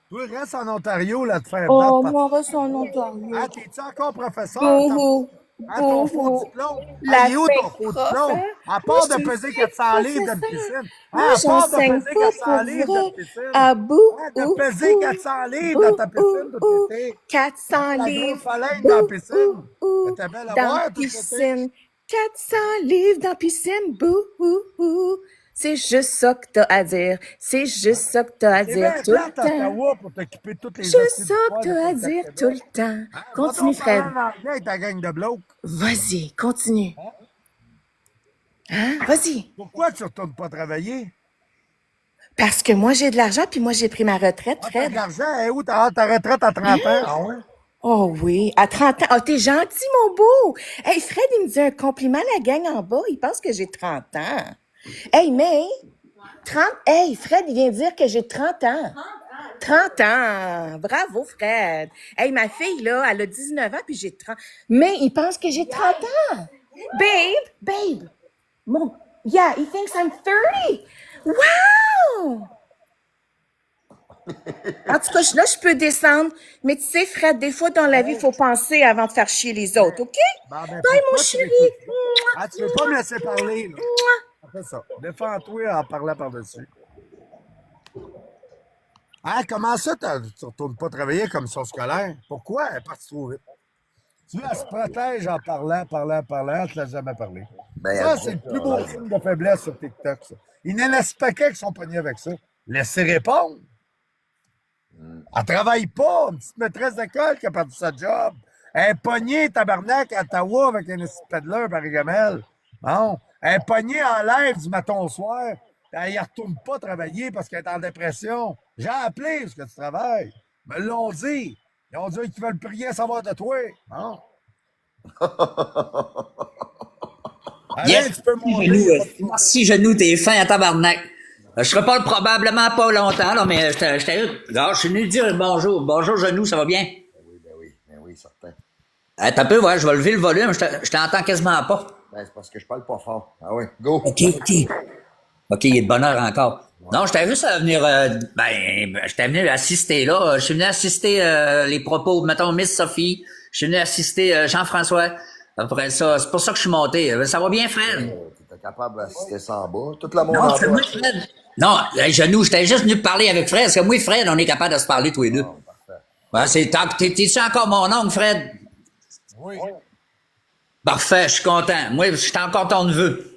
Toi, reste en Ontario, là, de faire Oh, battre. moi, reste en Ontario. Ah, t'es-tu encore professeur? Bouhou, Ah, ton faux bouhou. diplôme. La Il est où ton fake faux prof, diplôme? hein? À Moi, part de je suis peser une 400 fake livres d'une professeure. piscine. Moi, À part de j'enseigne peser pas 400 pour livres vrai. d'une piscine. Ah, De peser 400 livres dans ta piscine tout l'été. 400 La livres. grosse phalène dans la piscine. T'es belle à Dans voir tout l'été. piscine. 400 livres dans piscine. Bouhou. C'est juste ça que t'as à dire. C'est juste ça que t'as à C'est dire bien tout le plate à temps. Ottawa pour t'occuper de toutes les Juste hosties ça de que poils t'as à de dire Québec. tout le temps. Continue, Va-donc parler Fred. en anglais avec ta gang de blocs. Vas-y, continue. Hein? Vas-y. Pourquoi tu retournes pas travailler? Parce que moi, j'ai de l'argent, puis moi, j'ai pris ma retraite, Ah, t'as de Fred. l'argent. Où ta retraite à 30 ans? Ah ouais? Oh oui, à 30 ans. Oh, t'es gentil, mon beau. Hey, Fred, il me dit un compliment, la gang en bas. Il pense que j'ai 30 ans. Hey, mais 30... Hey, Fred, il vient de dire que j'ai 30 ans. 30 ans. Bravo, Fred. Hey, ma fille, là, elle a 19 ans, puis j'ai 30. Mais il pense que j'ai 30 ans. Babe. Mon... Yeah, he thinks I'm 30. Wow! En tout cas, là, je peux descendre. Mais tu sais, Fred, des fois, dans la vie, il faut penser avant de faire chier les autres, OK? Ben, Bye, mon pourquoi tu chéri. l'écoutes pas? Mouah, Ah, tu veux pas me laisser parler, là? mouah. Fais ça. Défends-toi en parlant par-dessus. Ah, comment ça, tu retournes pas travailler comme son scolaire? Pourquoi elle est partie trop vite? Tu vois, elle se protège en parlant, elle te laisse jamais parler. Ben, Ça, elle c'est le dit plus ça, beau là. signe de faiblesse sur TikTok, ça. Il y en a ce paquet qui sont pognés avec ça. Laissez répondre. Elle travaille pas, une petite maîtresse d'école qui a perdu sa job. Elle est pognée, tabarnak, à Ottawa avec un peddler par gamelle. Bon. Elle est pognée en live du matin au soir. Elle y retourne pas travailler parce qu'elle est en dépression. J'ai appelé parce que tu travailles. Me l'ont dit. Ils ont dit qu'ils veulent plus rien savoir de toi. Bon. Alain, tu peux monter. Genou, merci, genou, t'es fin à tabarnak. Je serai pas probablement pas longtemps, là, mais je suis venu dire bonjour. Bonjour, genou, ça va bien? Ben oui, certain. T'as peu, ouais, je vais lever le volume, je t'entends quasiment pas. Ben, c'est parce que je parle pas fort. Ah oui, go. OK. OK, il est de bonne heure encore. Non, j'étais juste à venir, j'étais venu assister là. Je suis venu assister les propos, mettons, Miss Sophie. Je suis venu assister Jean-François. Après ça, c'est pour ça que je suis monté. Ça va bien, Fred? T'étais capable d'assister ça en bas. Tout le monde Non, en c'est bas. moi, Fred. Non, les genoux, j'étais juste venu parler avec Fred. Parce que moi et Fred, on est capable de se parler tous les deux. Ben, t'es-tu encore mon oncle, Fred? Oui. Parfait, je suis content. Moi, je suis encore ton neveu.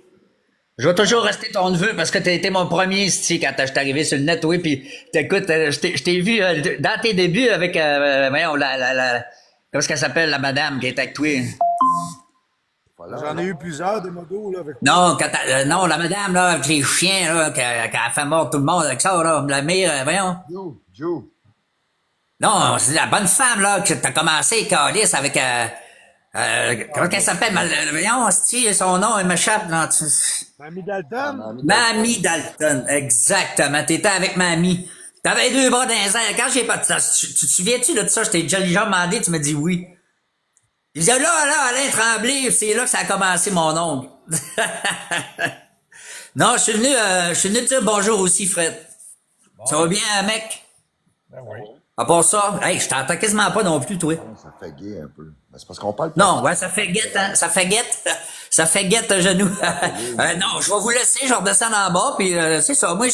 Je vais toujours rester ton neveu parce que t'as été mon premier ici quand je suis arrivé sur le net, oui, puis écoute, je t'ai vu dans tes débuts avec, voyons, comment est-ce qu'elle s'appelle, la madame qui est avec toi? Voilà. J'en ai eu plusieurs de modos là, avec Non, non, la madame, là, avec les chiens, là, qui a fait mort tout le monde avec ça, là, la mère, voyons. Joe. Non, c'est la bonne femme, là, que t'as commencé, Calice, avec, comment qu'elle s'appelle? Voyons, son nom, il m'échappe, là. Mamie Dalton. Mamie Dalton, exactement. T'étais avec Mamie. T'avais deux bras dans les airs. Quand j'ai pas de ça, tu te souviens-tu de ça? Je t'ai déjà demandé, tu m'as dit oui. Il disait là, Alain Tremblay, c'est là que ça a commencé mon oncle. Non, je suis venu te dire bonjour aussi, Fred. Bon. Ça va bien, mec? Ben oui. À part ça, hey, je t'entends quasiment pas non plus, toi. Ça fait gay un peu. Ben, c'est parce qu'on parle pas. Non, ouais, ça fait guette, hein? Ça fait guette. Ça fait guette, genou. Non, je vais vous laisser, je redescends en bas, puis c'est ça. Moi,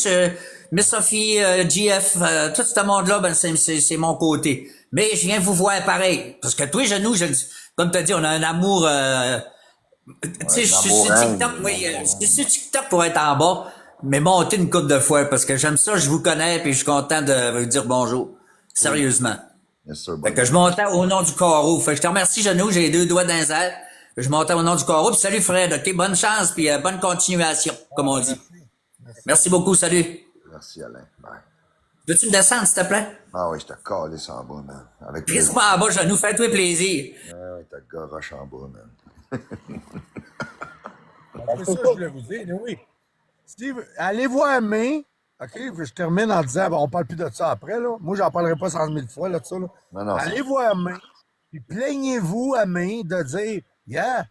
Miss Sophie, GF, tout ce monde-là, ben, c'est mon côté. Mais je viens vous voir pareil. Parce que toi, genou, comme t'as dit, on a un amour, tu sais, je suis sur TikTok, oui, je suis sur TikTok pour être en bas, mais monter une couple de fois, parce que j'aime ça, je vous connais, puis je suis content de vous dire bonjour. Sérieusement. Yes, sir, Fait que je montais au nom du carreau. Fait que je te remercie, genou, j'ai les deux doigts dans les airs. Je montais au nom du carreau, puis salut Fred, ok? Bonne chance, puis bonne continuation, comme on dit. Merci beaucoup, salut. Merci, Alain. Bye. Veux-tu me descendre, s'il te plaît? Ah oui, je te calisse en bas, man. Avec Crise-moi en bas, genou, fais-toi plaisir. Ah oui, t'as garoche en bas, man. C'est ça que je voulais vous dire, oui. Steve, allez voir May. OK, je termine en disant, on parle plus de ça après, là. Moi, j'en parlerai pas 100 000 fois, là, de ça, là. Non, allez voir May, puis plaignez-vous à May de dire, yeah,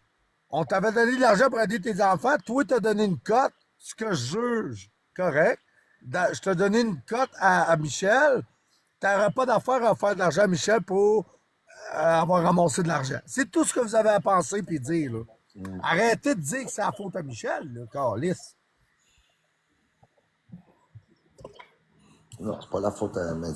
on t'avait donné de l'argent pour aider tes enfants, toi, t'as donné une cote, ce que je juge correct. Je t'ai donné une cote à Michel, t'auras pas d'affaire à faire de l'argent à Michel pour avoir ramassé de l'argent. C'est tout ce que vous avez à penser puis dire, là. Arrêtez de dire que c'est la faute à Michel, là, câlisse. Non, c'est pas la faute à mais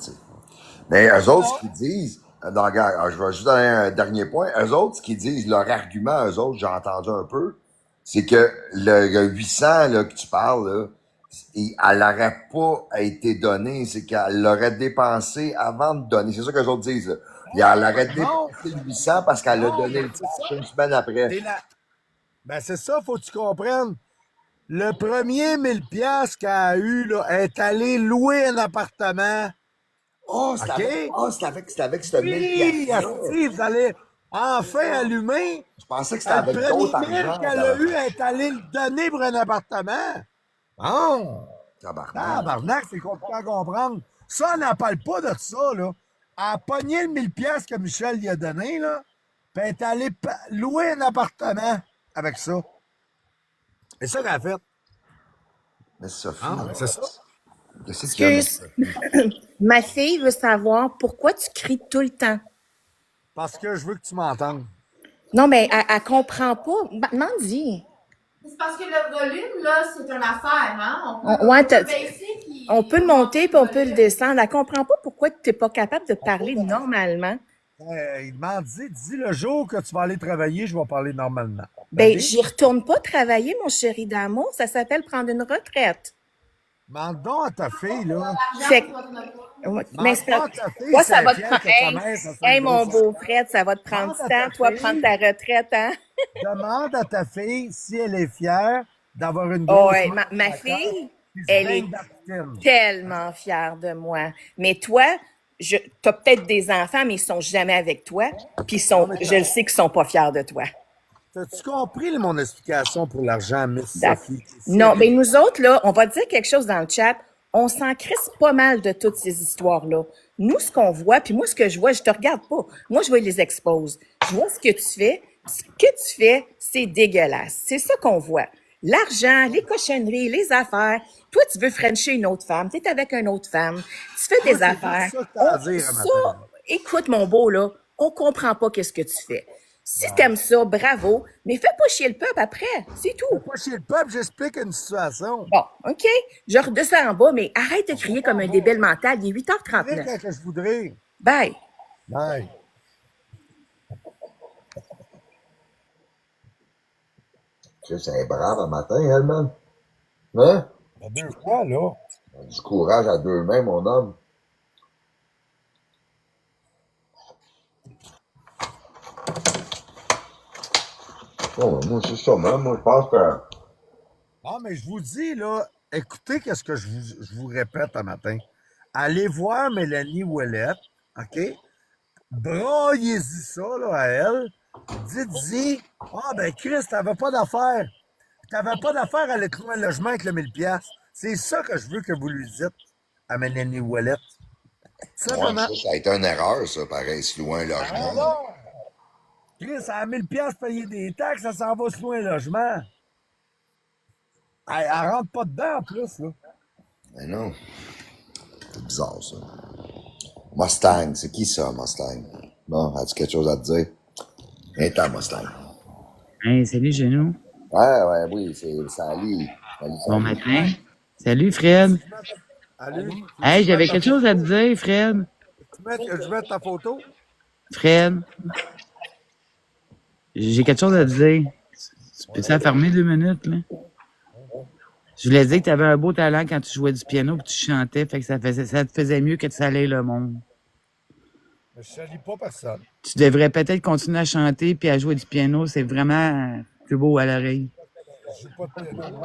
mais eux autres, ce qu'ils disent, je vais juste donner un dernier point. Eux autres, ce qu'ils disent, leur argument, eux autres, j'ai entendu un peu, c'est que le 800 là, que tu parles, là, elle n'aurait pas été donnée, c'est qu'elle l'aurait dépensé avant de donner. C'est ça que les autres disent. Là. Elle aurait dépensé le 800 parce qu'elle a donné le titre une semaine après. Ben c'est ça, faut que tu comprennes. Le premier 1000$ qu'elle a eu, là, elle est allée louer un appartement. Oh, c'est avec ce 1000$. Oui, vous allez enfin allumer. Je pensais que c'était avec d'autres argent. Le premier qu'elle a eu, elle est allée le donner pour un appartement. Bon. Tabarnak, c'est compliqué à comprendre. Ça, elle n'en parle pas de ça, là. Elle a pogné le 1000$ que Michel lui a donné, là. Puis elle est allée louer un appartement avec ça. C'est ça qu'elle a fait. Mais Sophie, c'est ça. Excuse. Ma fille veut savoir pourquoi tu cries tout le temps. Parce que je veux que tu m'entendes. Non, mais elle comprend pas. Demande-y. C'est parce que le volume, là, c'est une affaire, hein? On peut le monter puis on peut le descendre. Elle comprend pas pourquoi tu n'es pas capable de parler normalement. Il m'a dit, dis le jour que tu vas aller travailler, je vais parler normalement. Ben, j'y retourne pas travailler, mon chéri d'amour. Ça s'appelle prendre une retraite. Demande donc à ta fille, là. Fait mais toi, ça va te prendre. Hey, mon beau Fred, ça va te prendre du temps, toi, prendre ta retraite, hein? Demande à ta fille si elle est fière d'avoir une grosse. Oh, ouais, ma fille, elle est tellement fière de moi. Mais toi, t'as peut-être des enfants, mais ils sont jamais avec toi. Puis je le sais qu'ils sont pas fiers de toi. T'as-tu compris mon explication pour l'argent, Miss D'accord. Sophie? Non, mais nous autres, là, on va dire quelque chose dans le chat. On s'en crisse pas mal de toutes ces histoires-là. Nous, ce qu'on voit, puis moi, ce que je vois, je te regarde pas. Moi, je vois les expose. Je vois ce que tu fais. Ce que tu fais, c'est dégueulasse. C'est ça qu'on voit. L'argent, les cochonneries, les affaires. Toi, tu veux frencher une autre femme. Tu es avec une autre femme. Tu fais des affaires. C'est ça que t'as à dire à matin. Écoute, mon beau, là, on comprend pas qu'est-ce que tu fais. Si t'aimes ça, bravo, mais fais pas chier le peuple après. C'est tout. Moi, chez le peuple, j'explique une situation. Bon, OK. Je redescends en bas, mais arrête de crier comme un débile mental. Il est Je ferai 8h39. quand je voudrais. Bye. Bye. Tu sais, c'est brave un matin, elle, man. Hein? Il y a 2 fois, là. Du courage à deux mains, mon homme. Oh, moi, c'est ça, man. Moi, je pense que... Non, mais je vous dis, là, écoutez qu'est-ce que je vous répète un matin. Allez voir Mélanie Ouellette, OK? Braillez-y ça, là, à elle. Dites-y, ah, ben, Chris, t'avais pas d'affaires. T'avais pas d'affaires à aller trouver un logement avec le 1000$. C'est ça que je veux que vous lui dites à Mélanie Ouellette. Ouais, Simplement. ça a été une erreur, ça, pareil, se louer un logement. Alors, Chris, à 1000$ payer des taxes, ça s'en va se louer un logement. Elle rentre pas dedans, en plus, là. Mais non. C'est bizarre, ça. Mustang, c'est qui ça, Mustang? Bon, as-tu quelque chose à te dire? Viens-t'en, Mustang. Hey, salut, Genou. Ouais, oui, c'est Sally. Bon matin. Salut, Fred. Allez. Hey, j'avais quelque chose à te dire, Fred. Je mets ta photo? Fred. J'ai quelque chose à te dire. Tu peux ça fermer 2 minutes, là? Je voulais dire que tu avais un beau talent quand tu jouais du piano et que tu chantais, fait que ça te faisait mieux que de salir le monde. Je salis pas personne. Tu devrais peut-être continuer à chanter puis à jouer du piano. C'est vraiment plus beau à l'oreille. Je joue pas de piano.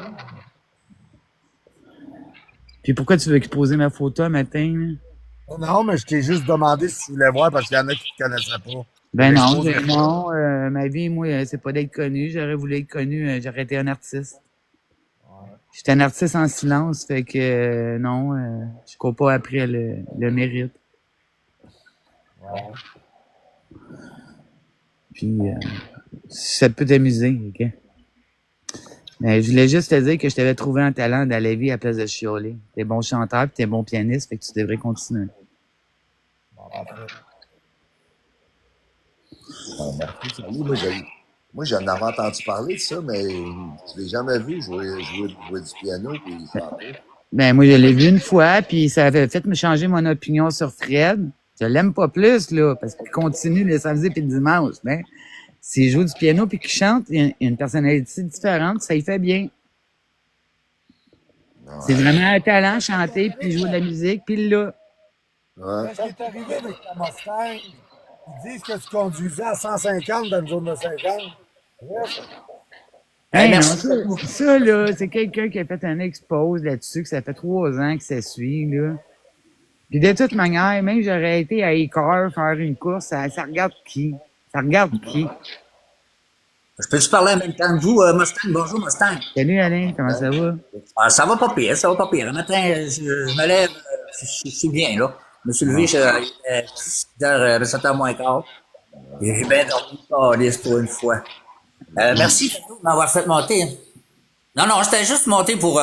Puis pourquoi tu veux poser ma photo un matin, là? Non, mais je t'ai juste demandé si tu voulais voir parce qu'il y en a qui ne te connaissaient pas. Ben Mais non, je poserai non, ma vie, moi, c'est pas d'être connu. J'aurais voulu être connu, j'aurais été un artiste. J'étais un artiste en silence, fait que non, je cours pas après le mérite. Puis, ça peut t'amuser, ok? Mais je voulais juste te dire que je t'avais trouvé un talent dans la vie à place de chialer. T'es bon chanteur pis t'es bon pianiste, fait que tu devrais continuer. Merci, Sally. Moi, j'en avais entendu parler de ça, mais je l'ai jamais vu jouer du piano puis chanter. Ben, moi, je l'ai vu une fois, puis ça avait fait me changer mon opinion sur Fred. Je l'aime pas plus, là, parce qu'il continue le samedi puis le dimanche, ben. S'il joue du piano puis qu'il chante, il y a une personnalité différente, ça y fait bien. Ouais. C'est vraiment un talent, chanter, puis jouer de la musique, puis là. Ouais. Qu'est-ce qui est arrivé avec ta Mustang? Ils disent que tu conduisais à 150 dans une zone de 50. Hey, non, merci. ça, là, c'est quelqu'un qui a fait un expose là-dessus, que ça fait 3 ans que ça suit, là. Puis de toute manière, même j'aurais été à Écart faire une course, ça regarde qui? Ça regarde qui? Je peux-tu parler en même temps que vous, Mustang? Bonjour, Mustang. Salut Alain, comment ça va? Ah, ça va pas pire, ça va pas pire. Le matin, je me lève, je suis bien, là. Je me suis levé, il est 7h moins quart. Et j'ai bien dormi, pour une fois. Merci de m'avoir fait monter. Non, j'étais juste monté pour...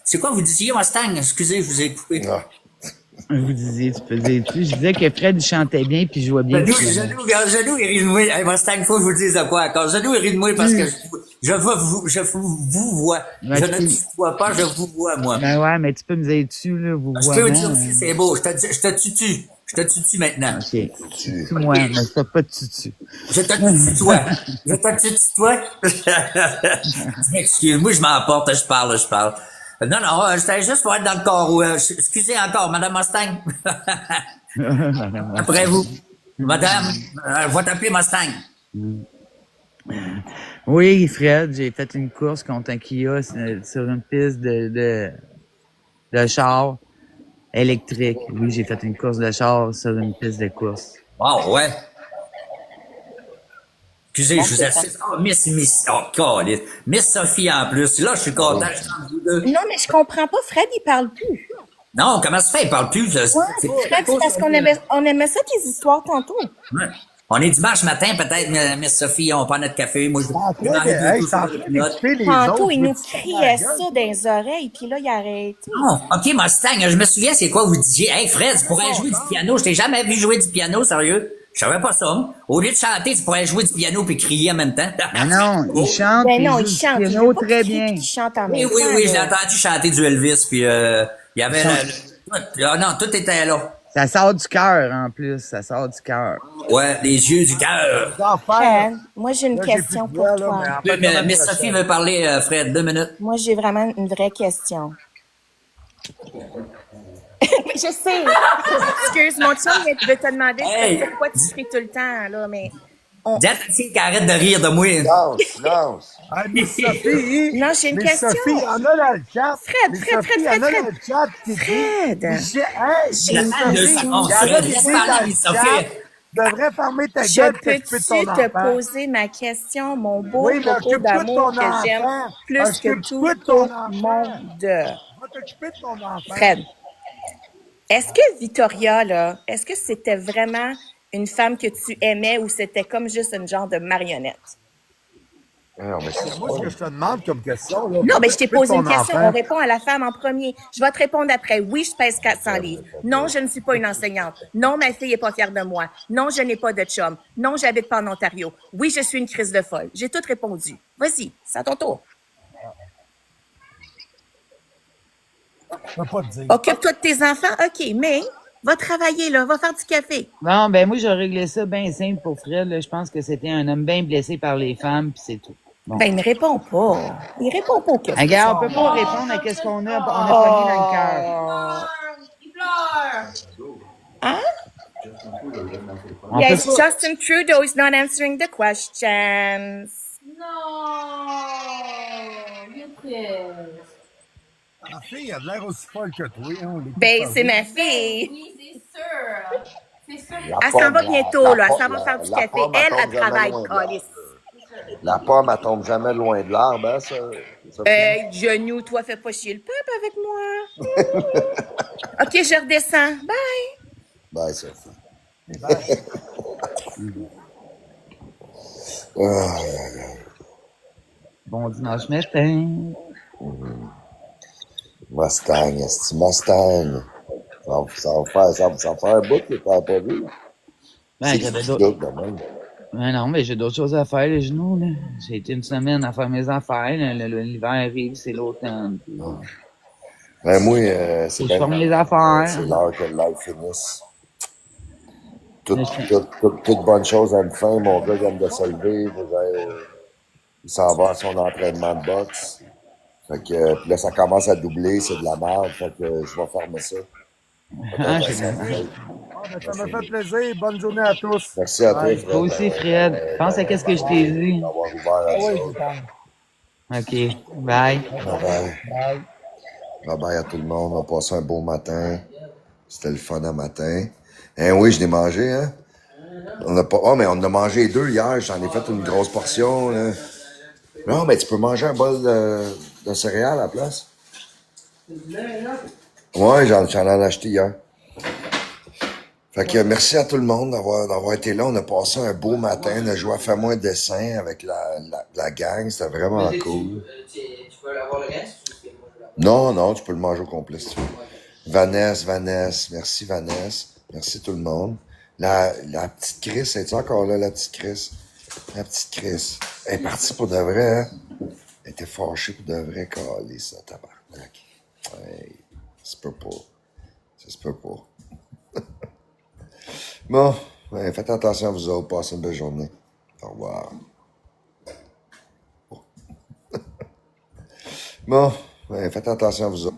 c'est quoi vous disiez, Mustang? Excusez, je vous ai coupé. Ah. Je vous disais, tu peux dire tu. Je disais que Fred il chantait bien puis jouait bien. Genou, il rit de moi. Hey, Mustang, faut que je vous dise de quoi encore. Genou, il rit de moi parce que je vous vois. Ouais, Je ne tutoie pas, je vous vois, moi. Ben ouais, mais tu peux me dire dessus, là, vous Je voyez. peux dire aussi, c'est beau. Je te tutu maintenant. Ok. Moi, mais je fais pas de tutu. Je te tutoie. Je te tutoie. Excuse-moi, je m'emporte, je parle. Non, c'était juste pour être dans le corps. Excusez encore, Madame Mustang. Après vous. Madame, je vais t'appeler Mustang. Oui, Fred, j'ai fait une course contre un Kia sur une piste de char électrique. Oui, j'ai fait une course de char sur une piste de course. Wow, ouais. Excusez, Bon, je vous c'est ça. assiste. Oh, câlisse. Miss Sophie en plus. Là, je suis content, je suis entre vous deux. Non, mais je comprends pas. Fred, il parle plus. Non, comment ça fait? Il parle plus. Ouais, Fred, c'est parce qu'on aimait ça, tes histoires, tantôt. Ouais. On est dimanche matin, peut-être, Miss Sophie, on prend notre café. Moi, je Ah, je vais toi, dans les hey, deux je suis en tours train de notes. d'écouter les Tantôt, autres. il nous veux-tu criait faire la ça gueule? dans les oreilles, puis là, il a arrêté. Oh, OK, Mustang, je me souviens, c'est quoi vous disiez? Hey, Fred, tu pourrais jouer du piano. Je t'ai jamais vu jouer du piano, sérieux. Je savais pas ça. Moi. Au lieu de chanter, tu pourrais jouer du piano puis crier en même temps. Mais non, il Oh. chante, Ben puis non, il il joue du chante. Il piano veut pas très qu'il crie bien. puis qu'il chante en Oui, même oui, temps. oui, je l'ai là. entendu chanter du Elvis, puis il y avait non, tout était là. Ça sort du cœur, en plus. Ça sort du cœur. Ouais, les yeux du cœur. Les affaires. Fred, moi, j'ai une Là, j'ai question plus de pour voix, là, toi. mais en Oui, fait, mais Miss Sophie veut parler, Fred, 2 minutes. Moi, j'ai vraiment une vraie question. Je sais. Excuse, mon chum veut te demander Hey. pourquoi tu cries tout le temps, là, mais... Dis à ta fille qu'elle arrête de rire de moi. Silence. Ah, Miss Sophie, Non, j'ai une Miss question. Sophie, il y en a dans le chat. Fred, Miss Fred, Sophie, Fred, il y en a Fred, dans le chat qui dit... Fred. Hey, Miss Attends 2 Sophie, secondes, il y en a Fred, qui laisse disent parler dans le Miss chat, Sophie. tu devrais fermer ta Je gueule et peux-tu t'occuper de ton te enfant. poser ma question, mon beau Oui, mais coco occupe-toi de d'amour ton que j'aime enfant. plus que tout Occupe-toi de ton au enfant. monde? Va t'occuper de ton enfant. Fred, est-ce que Victoria, là, est-ce que c'était vraiment une femme que tu aimais ou c'était comme juste une genre de marionnette? Non, mais c'est Moi, ce que je te demande comme question, là, Non, va mais je t'ai t'occuper de posé ton une question. enfant. On répond à la femme en premier. Je vais te répondre après. Oui, je pèse 400 livres. Non, je ne suis pas une enseignante. Non, ma fille est pas fière de moi. Non, je n'ai pas de chum. Non, j'habite pas en Ontario. Oui, je suis une crise de folle. J'ai tout répondu. Vas-y, c'est à ton tour. Je peux pas te dire. Occupe-toi de tes enfants. OK, mais va travailler, là. Va faire du café. Non, ben moi, j'ai réglé ça bien simple pour Fred. Là. Je pense que c'était un homme bien blessé par les femmes, puis c'est tout. Bon. Ben, il ne répond pas. Il répond pas aux questions. Regarde, on peut pas répondre à qu'est-ce qu'on a. On a pogné dans le cœur. Il pleure. Hein? On Yes, peut pas. Justin Trudeau is not answering the questions. Non. Il est triste. Ma fille a de l'air aussi folle que toi. Hein, on l'écoute Ben, pas c'est bien. ma fille. Oui, c'est sûr. C'est sûr. Elle s'en va bientôt, là. Elle s'en va faire du café. pomme, Elle, tombe elle jamais travaille, loin de l'arbre. calice. La pomme, elle tombe jamais loin de l'arbre, hein, ça? Genou, toi, fais pas chier le peuple avec moi. OK, je redescends. Bye. Ben, ça fait. Bon dimanche matin. Mustang, est-ce Mustang? Ça va faire un bout que t'as pas vu. Ben, j'avais d'autres. Look, de même. Ben non, mais j'ai d'autres choses à faire, les genoux, là. J'ai été une semaine à faire mes affaires. Là. L'hiver arrive, c'est l'automne. puis Ben, moi, Faut c'est que je bien. forme les affaires. C'est l'heure que le live finisse. Toute bonne chose à une fin. Mon gars vient de se lever. Il s'en va à son entraînement de boxe. Fait que, puis là, ça commence à doubler. C'est de la merde. Fait que je vais fermer ça. Ah, Peut-être j'ai à ça, bien. peut-être. Ah, ben, ça m'a fait plaisir. Bonne journée à tous. Merci à toi, Bye. Fred. Toi aussi, Fred. Pense à qu'est-ce que je t'ai dit. D'avoir ouvert Ah à oui, ça. c'est OK. Bye. Bye bye. Bye. Bye bye à tout le monde. On a passé un beau matin. C'était le fun à matin. Hein, oui, je l'ai mangé, hein? On a pas... Oh, mais on en a mangé 2 hier. J'en ai fait une grosse portion, là. Non, mais tu peux manger un bol de céréales à la place. Ouais, j'en ai acheté hier. Fait que merci à tout le monde d'avoir été là. On a passé un beau matin. On a joué à Fais-moi un dessin avec la gang. C'était vraiment cool. Tu veux avoir le reste? Non, tu peux le manger au complet si tu veux. Vanessa, merci Vanessa. Merci tout le monde. La petite Chris, es-tu encore là, la petite Chris? La petite Chris. Elle est partie pour de vrai, hein? Elle était fâchée pour de vrai, calée, ça, tabarnak. Ouais, ça se peut pas. Ça se peut pas. Bon, ouais, faites attention à vous autres. Passez une belle journée. Au revoir. Bon, ouais, faites attention à vous autres.